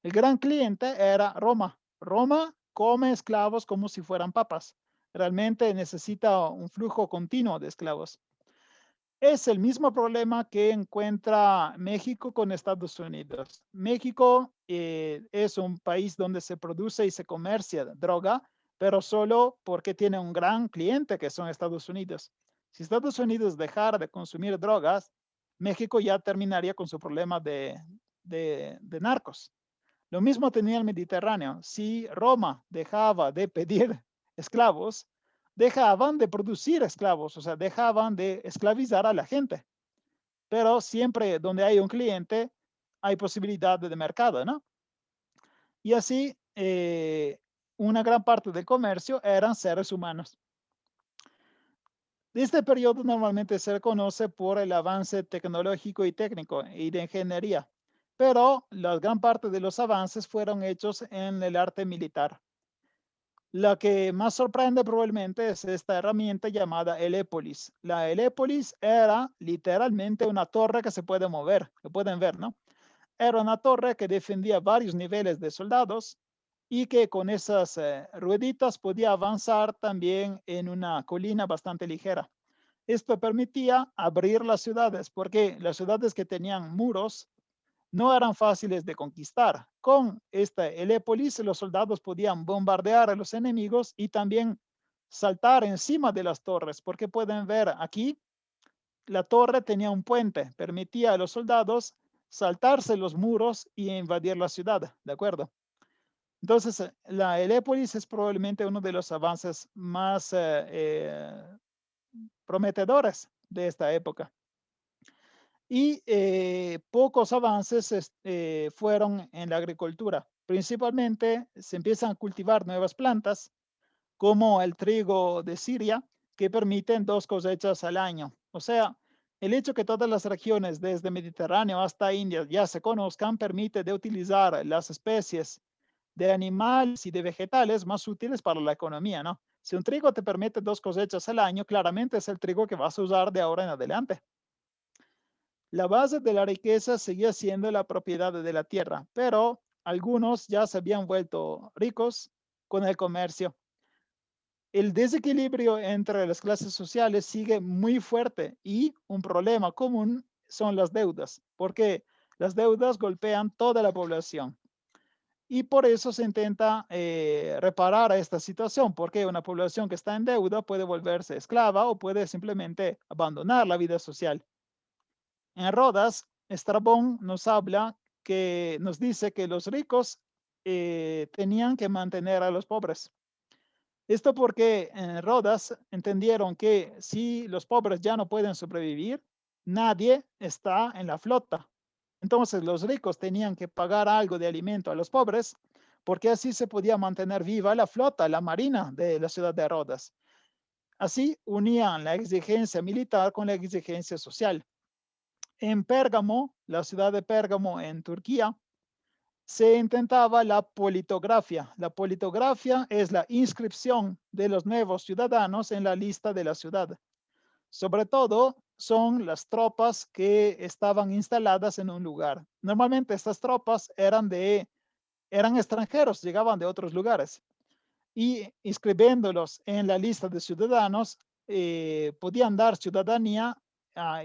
El gran cliente era Roma. Roma come esclavos como si fueran papas. Realmente necesita un flujo continuo de esclavos. Es el mismo problema que encuentra México con Estados Unidos. México es un país donde se produce y se comercia droga, pero solo porque tiene un gran cliente que son Estados Unidos. Si Estados Unidos dejara de consumir drogas, México ya terminaría con su problema de narcos. Lo mismo tenía el Mediterráneo. Si Roma dejaba de pedir esclavos, dejaban de producir esclavos, o sea, dejaban de esclavizar a la gente. Pero siempre donde hay un cliente, hay posibilidad de mercado, ¿no? Y así, una gran parte del comercio eran seres humanos. Este periodo normalmente se conoce por el avance tecnológico y técnico y de ingeniería, pero la gran parte de los avances fueron hechos en el arte militar. La que más sorprende probablemente es esta herramienta llamada Helépolis. La Helépolis era literalmente una torre que se puede mover, lo pueden ver, ¿no? Era una torre que defendía varios niveles de soldados y que con esas rueditas podía avanzar también en una colina bastante ligera. Esto permitía abrir las ciudades, porque las ciudades que tenían muros no eran fáciles de conquistar. Con esta Helépolis, los soldados podían bombardear a los enemigos y también saltar encima de las torres, porque pueden ver aquí, la torre tenía un puente, permitía a los soldados saltarse los muros y invadir la ciudad, ¿de acuerdo? Entonces, la Helépolis es probablemente uno de los avances más prometedores de esta época. Y pocos avances fueron en la agricultura. Principalmente se empiezan a cultivar nuevas plantas como el trigo de Siria que permiten 2 cosechas al año. O sea, el hecho que todas las regiones desde Mediterráneo hasta India ya se conozcan permite de utilizar las especies de animales y de vegetales más útiles para la economía, ¿no? Si un trigo te permite 2 cosechas al año, claramente es el trigo que vas a usar de ahora en adelante. La base de la riqueza seguía siendo la propiedad de la tierra, pero algunos ya se habían vuelto ricos con el comercio. El desequilibrio entre las clases sociales sigue muy fuerte y un problema común son las deudas, porque las deudas golpean toda la población. Y por eso se intenta reparar a esta situación, porque una población que está en deuda puede volverse esclava o puede simplemente abandonar la vida social. En Rodas, Estrabón nos habla que nos dice que los ricos tenían que mantener a los pobres. Esto porque en Rodas entendieron que si los pobres ya no pueden sobrevivir, nadie está en la flota. Entonces los ricos tenían que pagar algo de alimento a los pobres porque así se podía mantener viva la flota, la marina de la ciudad de Rodas. Así unían la exigencia militar con la exigencia social. En Pérgamo, la ciudad de Pérgamo en Turquía, se intentaba la politografía. La politografía es la inscripción de los nuevos ciudadanos en la lista de la ciudad. Sobre todo son las tropas que estaban instaladas en un lugar. Normalmente estas tropas eran extranjeros, llegaban de otros lugares y inscribiéndolos en la lista de ciudadanos podían dar ciudadanía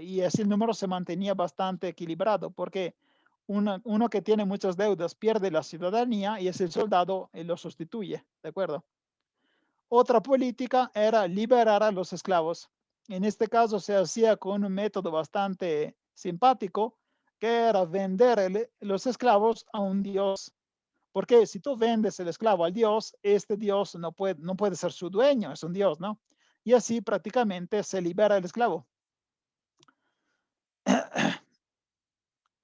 y así el número se mantenía bastante equilibrado porque uno que tiene muchas deudas pierde la ciudadanía y ese soldado lo sustituye, ¿de acuerdo? Otra política era liberar a los esclavos. En este caso se hacía con un método bastante simpático, que era vender los esclavos a un dios. Porque si tú vendes el esclavo al dios, este dios no puede ser su dueño, es un dios, ¿no? Y así prácticamente se libera el esclavo.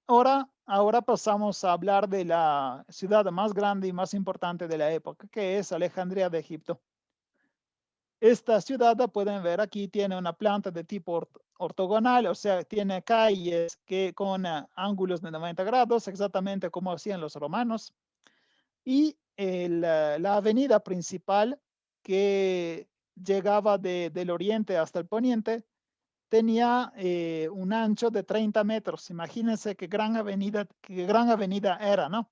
Ahora pasamos a hablar de la ciudad más grande y más importante de la época, que es Alejandría de Egipto. Esta ciudad, pueden ver aquí, tiene una planta de tipo ortogonal, o sea, tiene calles que con ángulos de 90 grados, exactamente como hacían los romanos. Y la avenida principal que llegaba del oriente hasta el poniente tenía un ancho de 30 metros. Imagínense qué gran avenida era, ¿no?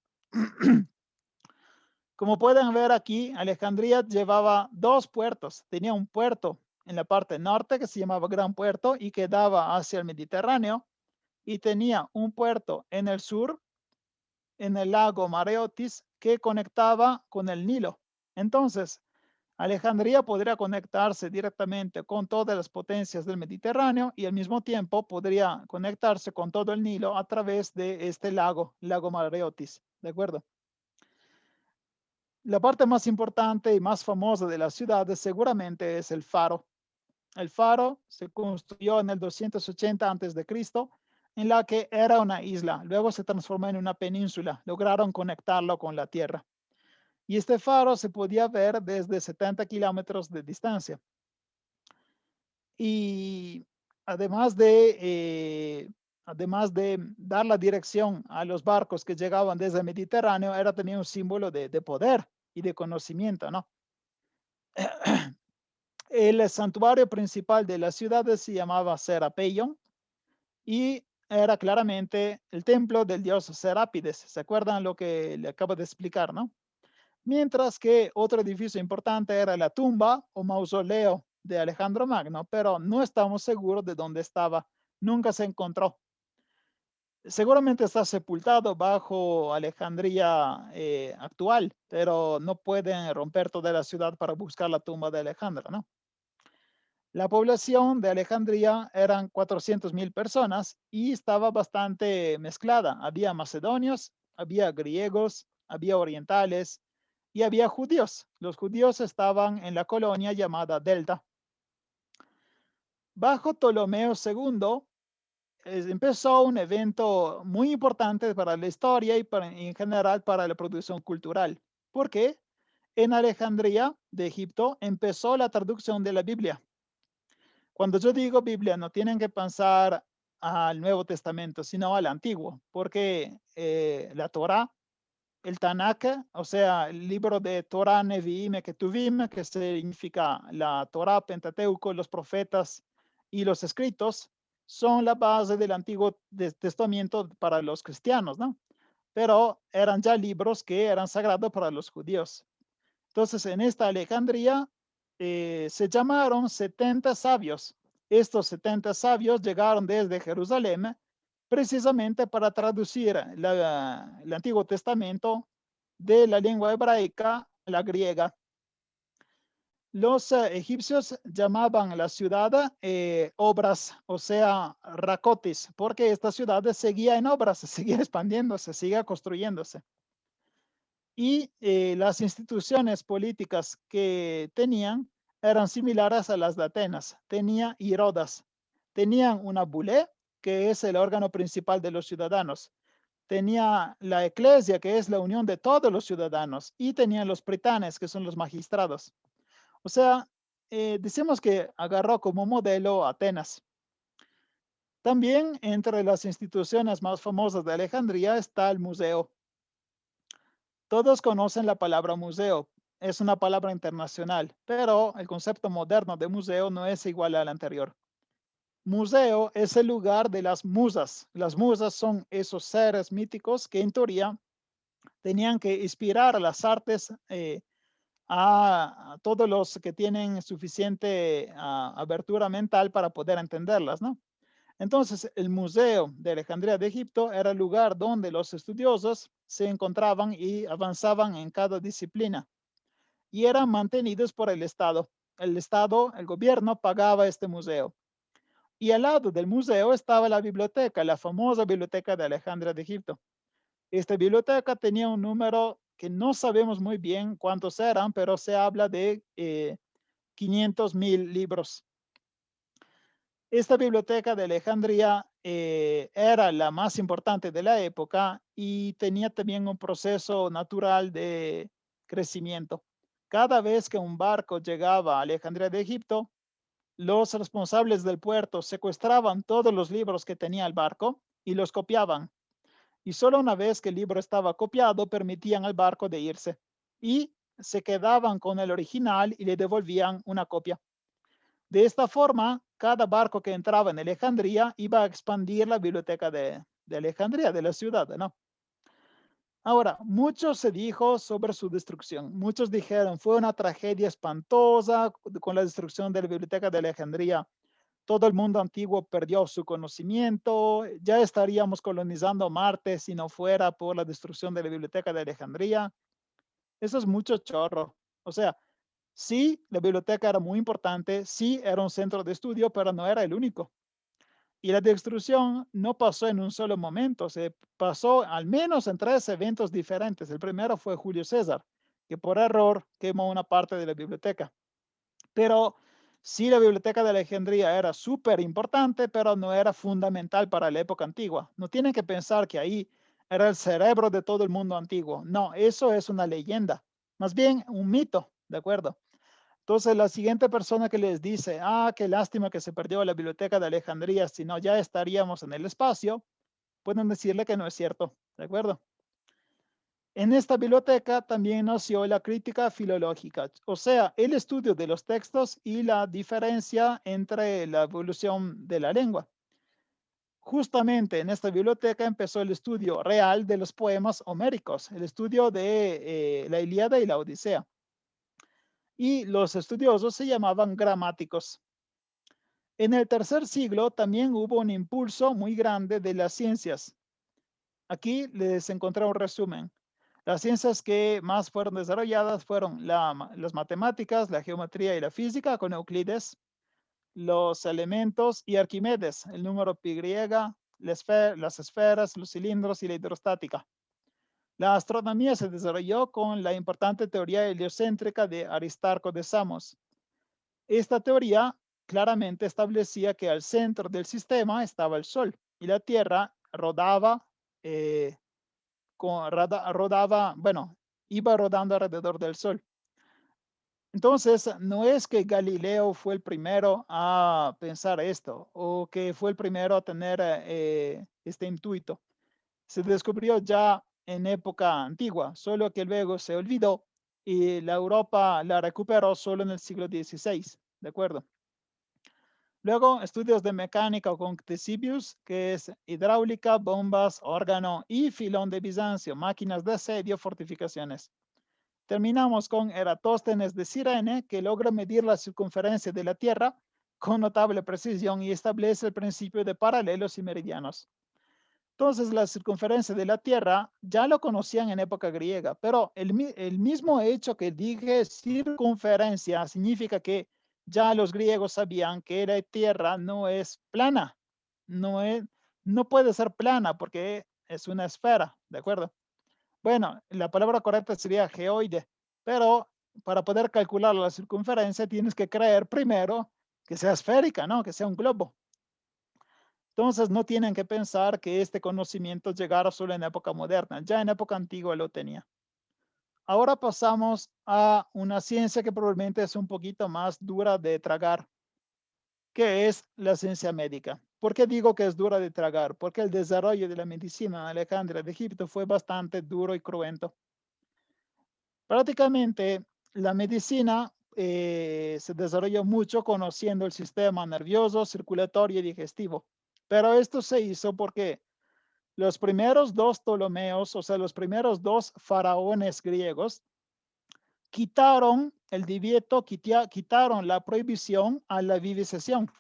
Como pueden ver aquí, Alejandría llevaba dos puertos. Tenía un puerto en la parte norte que se llamaba Gran Puerto y que daba hacia el Mediterráneo. Y tenía un puerto en el sur, en el lago Mareotis, que conectaba con el Nilo. Entonces, Alejandría podría conectarse directamente con todas las potencias del Mediterráneo y al mismo tiempo podría conectarse con todo el Nilo a través de este lago Mareotis. ¿De acuerdo? La parte más importante y más famosa de la ciudad seguramente es el faro. El faro se construyó en el 280 a.C., en la que era una isla. Luego se transformó en una península. Lograron conectarlo con la tierra. Y este faro se podía ver desde 70 kilómetros de distancia. Y además de dar la dirección a los barcos que llegaban desde el Mediterráneo, era también un símbolo de poder y de conocimiento, ¿no? El santuario principal de la ciudad se llamaba Serapeion y era claramente el templo del dios Serápides. ¿Se acuerdan lo que le acabo de explicar, no? Mientras que otro edificio importante era la tumba o mausoleo de Alejandro Magno, pero no estamos seguros de dónde estaba. Nunca se encontró. Seguramente está sepultado bajo Alejandría actual, pero no pueden romper toda la ciudad para buscar la tumba de Alejandro, ¿no? La población de Alejandría eran 400.000 personas y estaba bastante mezclada. Había macedonios, había griegos, había orientales y había judíos. Los judíos estaban en la colonia llamada Delta. Bajo Ptolomeo II empezó un evento muy importante para la historia y en general para la producción cultural, porque en Alejandría de Egipto empezó la traducción de la Biblia. Cuando yo digo Biblia, no tienen que pensar al Nuevo Testamento, sino al Antiguo, porque la Torá, el Tanakh, o sea, el libro de Torá, Nevi'im, Ketuvim, que significa la Torá, Pentateuco, los profetas y los escritos, son la base del Antiguo Testamento para los cristianos, ¿no? Pero eran ya libros que eran sagrados para los judíos. Entonces, en esta Alejandría se llamaron 70 sabios. Estos 70 sabios llegaron desde Jerusalén precisamente para traducir el Antiguo Testamento de la lengua hebraica a la griega. Los egipcios llamaban la ciudad obras, o sea, racotis, porque esta ciudad seguía en obras, seguía expandiéndose, seguía construyéndose. Y las instituciones políticas que tenían eran similares a las de Atenas. Tenía hierodas, tenían una bulé, que es el órgano principal de los ciudadanos. Tenía la eclesia, que es la unión de todos los ciudadanos, y tenían los pritanes, que son los magistrados. O sea, decimos que agarró como modelo Atenas. También entre las instituciones más famosas de Alejandría está el museo. Todos conocen la palabra museo. Es una palabra internacional, pero el concepto moderno de museo no es igual al anterior. Museo es el lugar de las musas. Las musas son esos seres míticos que en teoría tenían que inspirar a las artes a todos los que tienen suficiente abertura mental para poder entenderlas, ¿no? Entonces, el Museo de Alejandría de Egipto era el lugar donde los estudiosos se encontraban y avanzaban en cada disciplina y eran mantenidos por el Estado. El Estado, el gobierno, pagaba este museo. Y al lado del museo estaba la biblioteca, la famosa biblioteca de Alejandría de Egipto. Esta biblioteca tenía un número que no sabemos muy bien cuántos eran, pero se habla de 500,000 libros. Esta biblioteca de Alejandría era la más importante de la época y tenía también un proceso natural de crecimiento. Cada vez que un barco llegaba a Alejandría de Egipto, los responsables del puerto secuestraban todos los libros que tenía el barco y los copiaban. Y solo una vez que el libro estaba copiado, permitían al barco de irse. Y se quedaban con el original y le devolvían una copia. De esta forma, cada barco que entraba en Alejandría iba a expandir la biblioteca de Alejandría, de la ciudad, ¿no? Ahora, mucho se dijo sobre su destrucción. Muchos dijeron, fue una tragedia espantosa con la destrucción de la biblioteca de Alejandría. Todo el mundo antiguo perdió su conocimiento. Ya estaríamos colonizando Marte si no fuera por la destrucción de la biblioteca de Alejandría. Eso es mucho chorro. O sea, sí, la biblioteca era muy importante, sí, era un centro de estudio, pero no era el único. Y la destrucción no pasó en un solo momento, se pasó al menos en 3 eventos diferentes. El primero fue Julio César, que por error quemó una parte de la biblioteca. Pero sí, la biblioteca de Alejandría era súper importante, pero no era fundamental para la época antigua. No tienen que pensar que ahí era el cerebro de todo el mundo antiguo. No, eso es una leyenda, más bien un mito, ¿de acuerdo? Entonces, la siguiente persona que les dice, qué lástima que se perdió la biblioteca de Alejandría, si no, ya estaríamos en el espacio, pueden decirle que no es cierto, ¿de acuerdo? En esta biblioteca también nació la crítica filológica, o sea, el estudio de los textos y la diferencia entre la evolución de la lengua. Justamente en esta biblioteca empezó el estudio real de los poemas homéricos, el estudio de la Ilíada y la Odisea. Y los estudiosos se llamaban gramáticos. En el tercer siglo también hubo un impulso muy grande de las ciencias. Aquí les encontré un resumen. Las ciencias que más fueron desarrolladas fueron las matemáticas, la geometría y la física con Euclides, los elementos y Arquímedes, el número pi griega, las esferas, los cilindros y la hidrostática. La astronomía se desarrolló con la importante teoría heliocéntrica de Aristarco de Samos. Esta teoría claramente establecía que al centro del sistema estaba el Sol y la Tierra rodaba eh, bueno, iba rodando alrededor del Sol. Entonces, no es que Galileo fue el primero a pensar esto o que fue el primero a tener este intuito. Se descubrió ya en época antigua, solo que luego se olvidó y la Europa la recuperó solo en el siglo XVI, ¿de acuerdo? Luego, estudios de mecánica con Ctesibius, que es hidráulica, bombas, órgano y Filón de Bizancio, máquinas de asedio, fortificaciones. Terminamos con Eratóstenes de Cirene, que logra medir la circunferencia de la Tierra con notable precisión y establece el principio de paralelos y meridianos. Entonces, la circunferencia de la Tierra ya lo conocían en época griega, pero el mismo hecho que dije circunferencia significa que ya los griegos sabían que la Tierra no es plana, no es, no puede ser plana porque es una esfera, ¿de acuerdo? Bueno, la palabra correcta sería geoide, pero para poder calcular la circunferencia tienes que creer primero que sea esférica, ¿no? Que sea un globo. Entonces, no tienen que pensar que este conocimiento llegara solo en época moderna, ya en época antigua lo tenía. Ahora pasamos a una ciencia que probablemente es un poquito más dura de tragar, que es la ciencia médica. ¿Por qué digo que es dura de tragar? Porque el desarrollo de la medicina en Alejandría de Egipto fue bastante duro y cruento. Prácticamente la medicina se desarrolló mucho conociendo el sistema nervioso, circulatorio y digestivo. Pero esto se hizo porque los primeros dos Ptolomeos, o sea, los primeros dos faraones griegos, quitaron el divieto, quitaron la prohibición a la vivisección.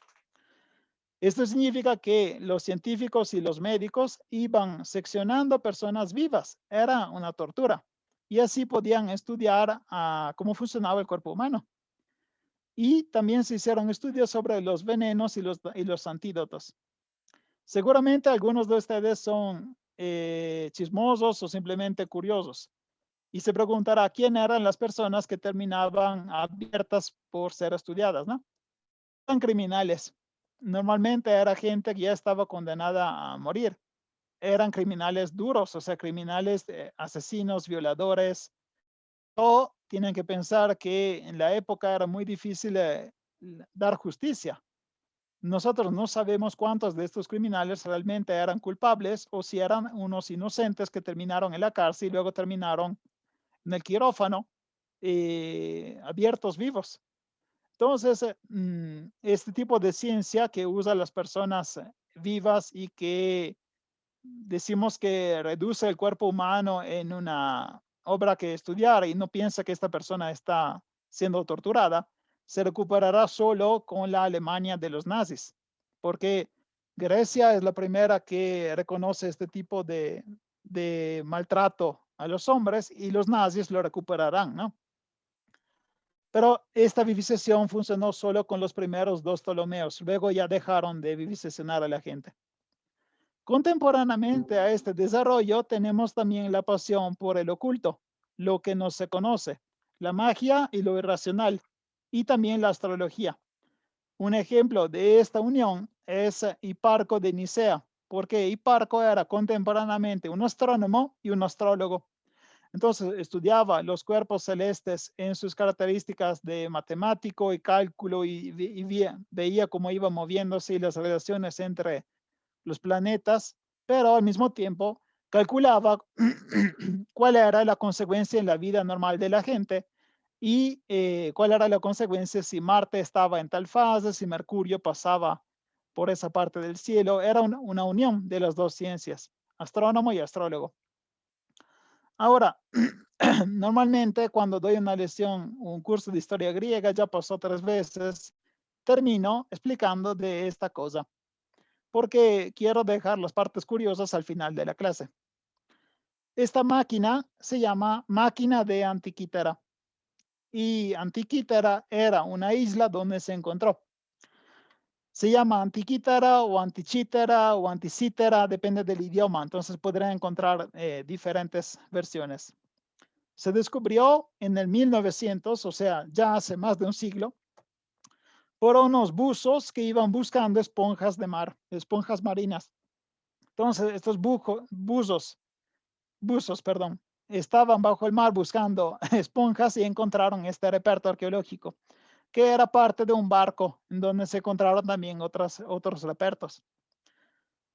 Esto significa que los científicos y los médicos iban seccionando personas vivas. Era una tortura. Y así podían estudiar cómo funcionaba el cuerpo humano. Y también se hicieron estudios sobre los venenos y los antídotos. Seguramente algunos de ustedes son chismosos o simplemente curiosos. Y se preguntará quién eran las personas que terminaban abiertas por ser estudiadas, ¿no? Eran criminales. Normalmente era gente que ya estaba condenada a morir. Eran criminales duros, o sea, criminales, asesinos, violadores. O tienen que pensar que en la época era muy difícil dar justicia. Nosotros no sabemos cuántos de estos criminales realmente eran culpables o si eran unos inocentes que terminaron en la cárcel y luego terminaron en el quirófano abiertos vivos. Entonces, este tipo de ciencia que usa las personas vivas y que decimos que reduce el cuerpo humano en una obra que estudiar y no piensa que esta persona está siendo torturada, se recuperará solo con la Alemania de los nazis, porque Grecia es la primera que reconoce este tipo de maltrato a los hombres y los nazis lo recuperarán, ¿no? Pero esta vivisección funcionó solo con los primeros dos Ptolomeos, luego ya dejaron de viviseccionar a la gente. Contemporáneamente a este desarrollo tenemos también la pasión por el oculto, lo que no se conoce, la magia y lo irracional, y también la astrología. Un ejemplo de esta unión es Hiparco de Nicea, porque Hiparco era contemporáneamente un astrónomo y un astrólogo. Entonces estudiaba los cuerpos celestes en sus características de matemático y cálculo y veía cómo iban moviéndose y las relaciones entre los planetas, pero al mismo tiempo calculaba cuál era la consecuencia en la vida normal de la gente y cuál era la consecuencia si Marte estaba en tal fase, si Mercurio pasaba por esa parte del cielo. Era una unión de las dos ciencias, astrónomo y astrólogo. Ahora, normalmente cuando doy una lección, un curso de historia griega, ya pasó 3 veces, termino explicando de esta cosa porque quiero dejar las partes curiosas al final de la clase. Esta máquina se llama máquina de Antiquitera y Antiquitera era una isla donde se encontró. Se llama Antiquitera o Antichitera o Anticitera, depende del idioma, entonces podrán encontrar diferentes versiones. Se descubrió en el 1900, o sea, ya hace más de un siglo, por unos buzos que iban buscando esponjas de mar, esponjas marinas. Entonces, estos buzos, perdón, estaban bajo el mar buscando esponjas y encontraron este reperto arqueológico, que era parte de un barco en donde se encontraron también otros repertos.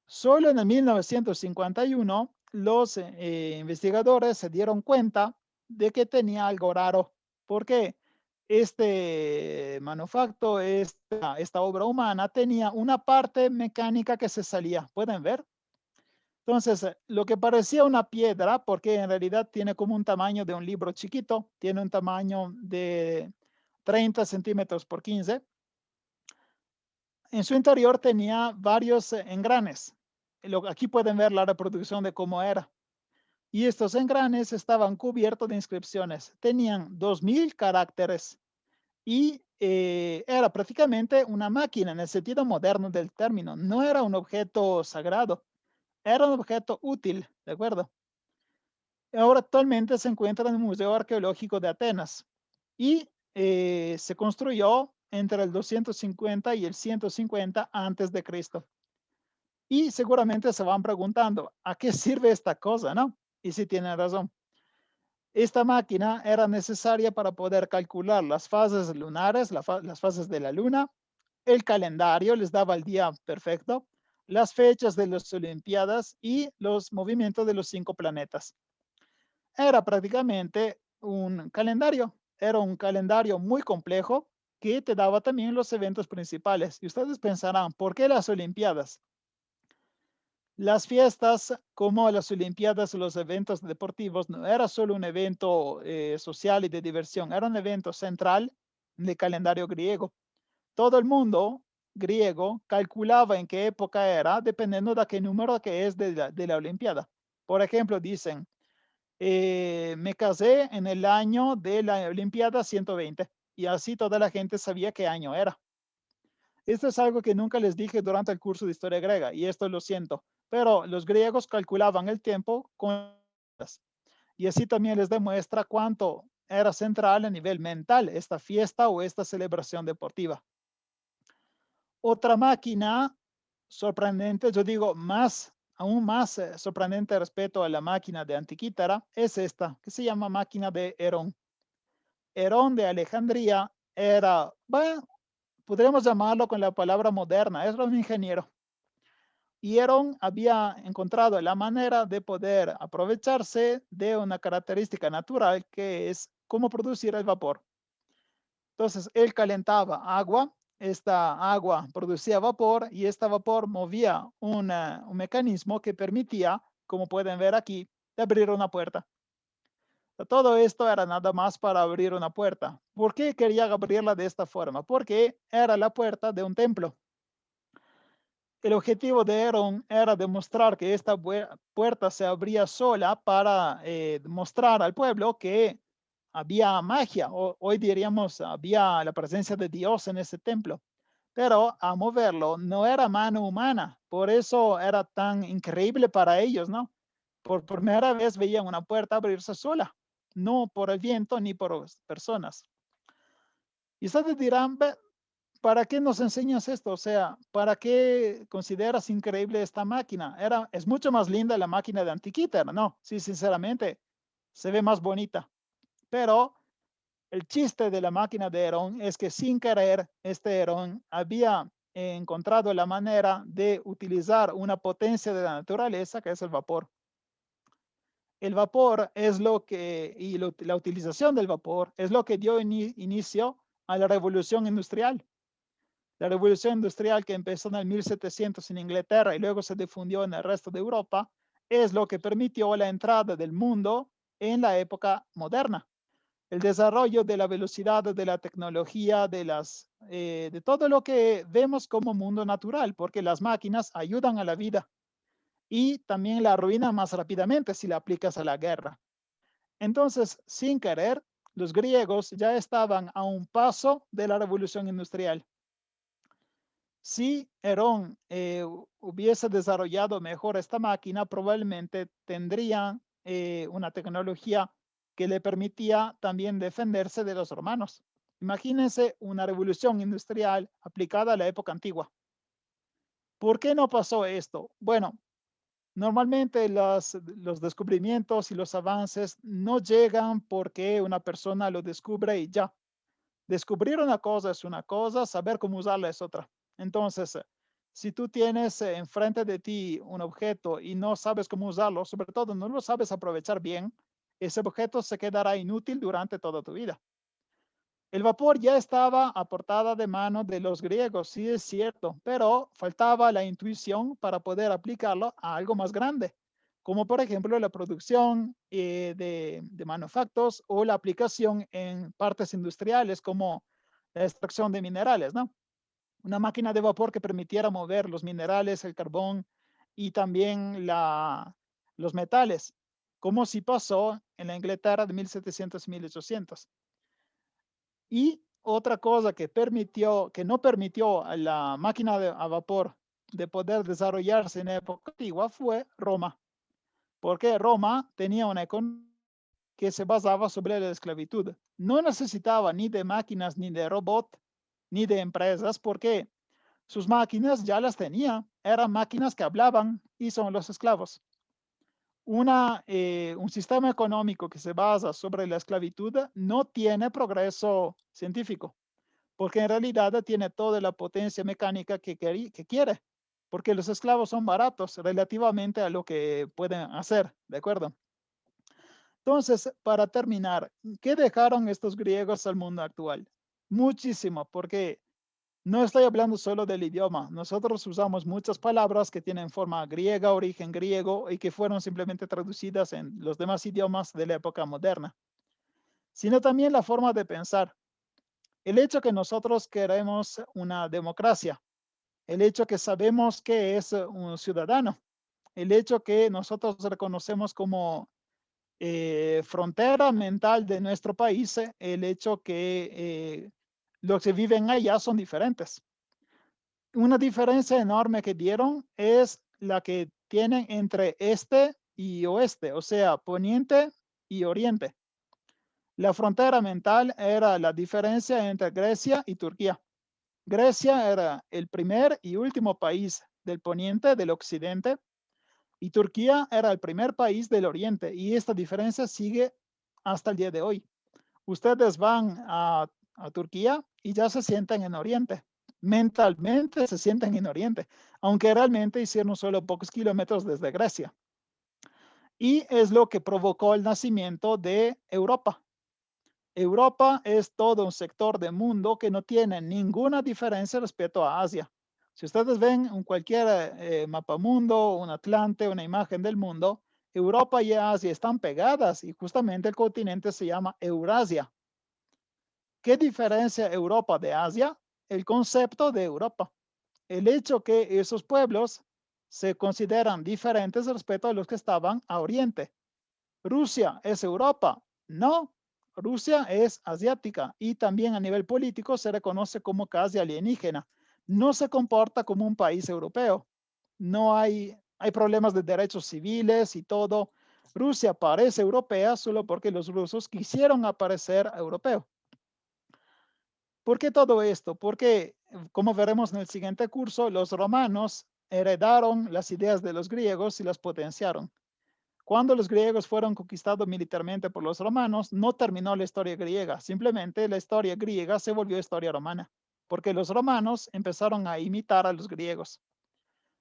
Solo en el 1951, los investigadores se dieron cuenta de que tenía algo raro, porque este manufacto, esta obra humana, tenía una parte mecánica que se salía. ¿Pueden ver? Entonces, lo que parecía una piedra, porque en realidad tiene como un tamaño de un libro chiquito, tiene un tamaño de 30 centímetros por 15. En su interior tenía varios engranes. aquí pueden ver la reproducción de cómo era. Y estos engranes estaban cubiertos de inscripciones. Tenían 2000 caracteres y era prácticamente una máquina en el sentido moderno del término. No era un objeto sagrado, era un objeto útil, ¿de acuerdo? Ahora actualmente se encuentra en el Museo Arqueológico de Atenas y se construyó entre el 250 y el 150 antes de Cristo. Y seguramente se van preguntando, ¿a qué sirve esta cosa, no? Y sí tienen razón. Esta máquina era necesaria para poder calcular las fases lunares, las fases de la luna, el calendario les daba el día perfecto, las fechas de las Olimpiadas y los movimientos de los 5 planetas. Era prácticamente era un calendario muy complejo que te daba también los eventos principales. Y ustedes pensarán, ¿por qué las Olimpiadas? Las fiestas, como las Olimpiadas o los eventos deportivos, no era solo un evento social y de diversión, era un evento central del calendario griego. Todo el mundo griego calculaba en qué época era, dependiendo de qué número que es de la Olimpiada. Por ejemplo, dicen, me casé en el año de la Olimpiada 120 y así toda la gente sabía qué año era. Esto es algo que nunca les dije durante el curso de historia griega y esto lo siento, pero los griegos calculaban el tiempo con y así también les demuestra cuánto era central a nivel mental esta fiesta o esta celebración deportiva. Otra máquina sorprendente, yo digo aún más sorprendente respecto a la máquina de Antiquítera, es esta, que se llama máquina de Herón. Herón de Alejandría era, bueno, podríamos llamarlo con la palabra moderna, era un ingeniero. Y Herón había encontrado la manera de poder aprovecharse de una característica natural que es cómo producir el vapor. Entonces, él calentaba agua, esta agua producía vapor y este vapor movía un mecanismo que permitía, como pueden ver aquí, de abrir una puerta. Todo esto era nada más para abrir una puerta. ¿Por qué quería abrirla de esta forma? Porque era la puerta de un templo. El objetivo de Herón era demostrar que esta puerta se abría sola para mostrar al pueblo que había magia, o hoy diríamos había la presencia de Dios en ese templo, pero a moverlo no era mano humana, por eso era tan increíble para ellos, ¿no? Por primera vez veían una puerta abrirse sola, no por el viento ni por personas. Y ustedes dirán, ¿para qué nos enseñas esto? O sea, ¿para qué consideras increíble esta máquina? Es mucho más linda la máquina de Antiquítera, ¿no? Sí, sinceramente, se ve más bonita. Pero el chiste de la máquina de Herón es que sin querer, este Herón había encontrado la manera de utilizar una potencia de la naturaleza, que es el vapor. El vapor es lo que, y la utilización del vapor es lo que dio inicio a la revolución industrial. La revolución industrial que empezó en el 1700 en Inglaterra y luego se difundió en el resto de Europa es lo que permitió la entrada del mundo en la época moderna. El desarrollo de la velocidad de la tecnología, de todo lo que vemos como mundo natural, porque las máquinas ayudan a la vida y también la arruinan más rápidamente si la aplicas a la guerra. Entonces, sin querer, los griegos ya estaban a un paso de la revolución industrial. Si Herón hubiese desarrollado mejor esta máquina, probablemente tendría una tecnología que le permitía también defenderse de los romanos. Imagínense una revolución industrial aplicada a la época antigua. ¿Por qué no pasó esto? Bueno, normalmente los descubrimientos y los avances no llegan porque una persona lo descubre y ya. Descubrir una cosa es una cosa, saber cómo usarla es otra. Entonces, si tú tienes enfrente de ti un objeto y no sabes cómo usarlo, sobre todo no lo sabes aprovechar bien, ese objeto se quedará inútil durante toda tu vida. El vapor ya estaba a portada de mano de los griegos, sí es cierto, pero faltaba la intuición para poder aplicarlo a algo más grande, como por ejemplo la producción de manufactos o la aplicación en partes industriales como la extracción de minerales, ¿no? Una máquina de vapor que permitiera mover los minerales, el carbón y también los metales, como si pasó en la Inglaterra de 1700 y 1800. Y otra cosa que no permitió a la máquina a vapor de poder desarrollarse en época antigua fue Roma, porque Roma tenía una economía que se basaba sobre la esclavitud. No necesitaba ni de máquinas, ni de robot, ni de empresas, porque sus máquinas ya las tenía. Eran máquinas que hablaban y son los esclavos. Un sistema económico que se basa sobre la esclavitud no tiene progreso científico, porque en realidad tiene toda la potencia mecánica que quiere, porque los esclavos son baratos relativamente a lo que pueden hacer, ¿de acuerdo? Entonces, para terminar, ¿qué dejaron estos griegos al mundo actual? Muchísimo, porque no estoy hablando solo del idioma. Nosotros usamos muchas palabras que tienen forma griega, origen griego, y que fueron simplemente traducidas en los demás idiomas de la época moderna, sino también la forma de pensar. El hecho que nosotros queremos una democracia, el hecho que sabemos que es un ciudadano, el hecho que nosotros reconocemos como frontera mental de nuestro país, el hecho que los que viven allá son diferentes. Una diferencia enorme que dieron es la que tienen entre este y oeste, o sea, poniente y oriente. La frontera mental era la diferencia entre Grecia y Turquía. Grecia era el primer y último país del poniente, del occidente, y Turquía era el primer país del oriente, y esta diferencia sigue hasta el día de hoy. Ustedes van a Turquía y ya se sienten en oriente. Mentalmente se sienten en oriente, aunque realmente hicieron solo pocos kilómetros desde Grecia. Y es lo que provocó el nacimiento de Europa. Europa es todo un sector de mundo que no tiene ninguna diferencia respecto a Asia. Si ustedes ven en cualquier mapamundo, un atlante, una imagen del mundo, Europa y Asia están pegadas y justamente el continente se llama Eurasia. ¿Qué diferencia Europa de Asia? El concepto de Europa. El hecho que esos pueblos se consideran diferentes respecto a los que estaban a Oriente. ¿Rusia es Europa? No, Rusia es asiática y también a nivel político se reconoce como casi alienígena. No se comporta como un país europeo. No hay problemas de derechos civiles y todo. Rusia parece europea solo porque los rusos quisieron aparecer europeo. ¿Por qué todo esto? Porque, como veremos en el siguiente curso, los romanos heredaron las ideas de los griegos y las potenciaron. Cuando los griegos fueron conquistados militarmente por los romanos, no terminó la historia griega, simplemente la historia griega se volvió historia romana, porque los romanos empezaron a imitar a los griegos.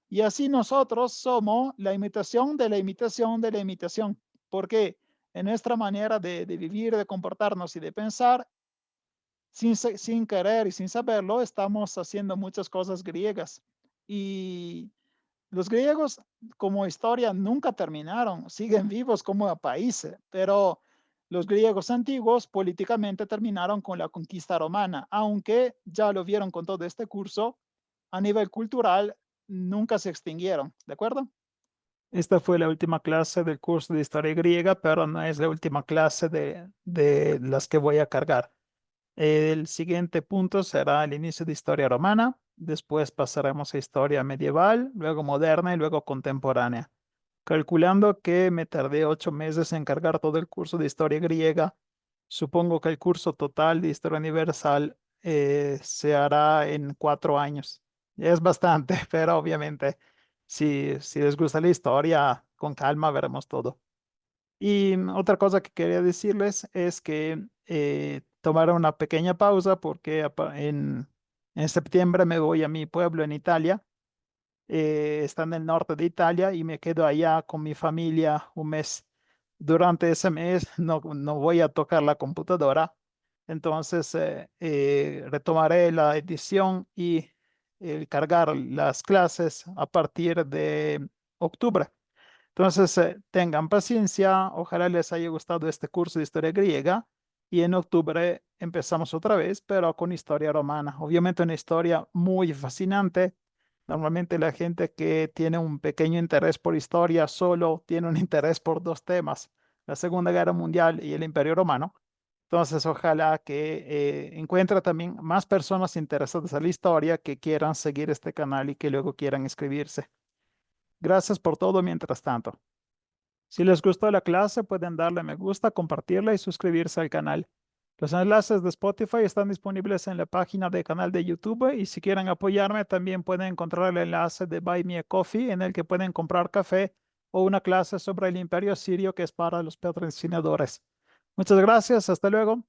Y así nosotros somos la imitación de la imitación de la imitación, porque en nuestra manera de vivir, de comportarnos y de pensar, sin querer y sin saberlo, estamos haciendo muchas cosas griegas. Y los griegos como historia nunca terminaron, siguen vivos como país, pero los griegos antiguos políticamente terminaron con la conquista romana, aunque ya lo vieron con todo este curso, a nivel cultural nunca se extinguieron, ¿de acuerdo? Esta fue la última clase del curso de historia griega, pero no es la última clase de las que voy a cargar. El siguiente punto será el inicio de historia romana, después pasaremos a historia medieval, luego moderna y luego contemporánea. Calculando que me tardé 8 meses en cargar todo el curso de historia griega, supongo que el curso total de historia universal se hará en 4 años. Es bastante, pero obviamente si les gusta la historia, con calma veremos todo. Y otra cosa que quería decirles es que tomaré una pequeña pausa porque en septiembre me voy a mi pueblo en Italia. Está en el norte de Italia y me quedo allá con mi familia un mes. Durante ese mes no voy a tocar la computadora. Entonces retomaré la edición y el cargar las clases a partir de octubre. Entonces, tengan paciencia, ojalá les haya gustado este curso de historia griega y en octubre empezamos otra vez, pero con historia romana. Obviamente una historia muy fascinante Normalmente la gente que tiene un pequeño interés por historia solo tiene un interés por dos temas, la Segunda Guerra Mundial y el Imperio Romano. Entonces, ojalá que encuentre también más personas interesadas en la historia que quieran seguir este canal y que luego quieran inscribirse. Gracias por todo mientras tanto. Si les gustó la clase, pueden darle me gusta, compartirla y suscribirse al canal. Los enlaces de Spotify están disponibles en la página del canal de YouTube y si quieren apoyarme, también pueden encontrar el enlace de Buy Me a Coffee en el que pueden comprar café o una clase sobre el Imperio Sirio que es para los patrocinadores. Muchas gracias, hasta luego.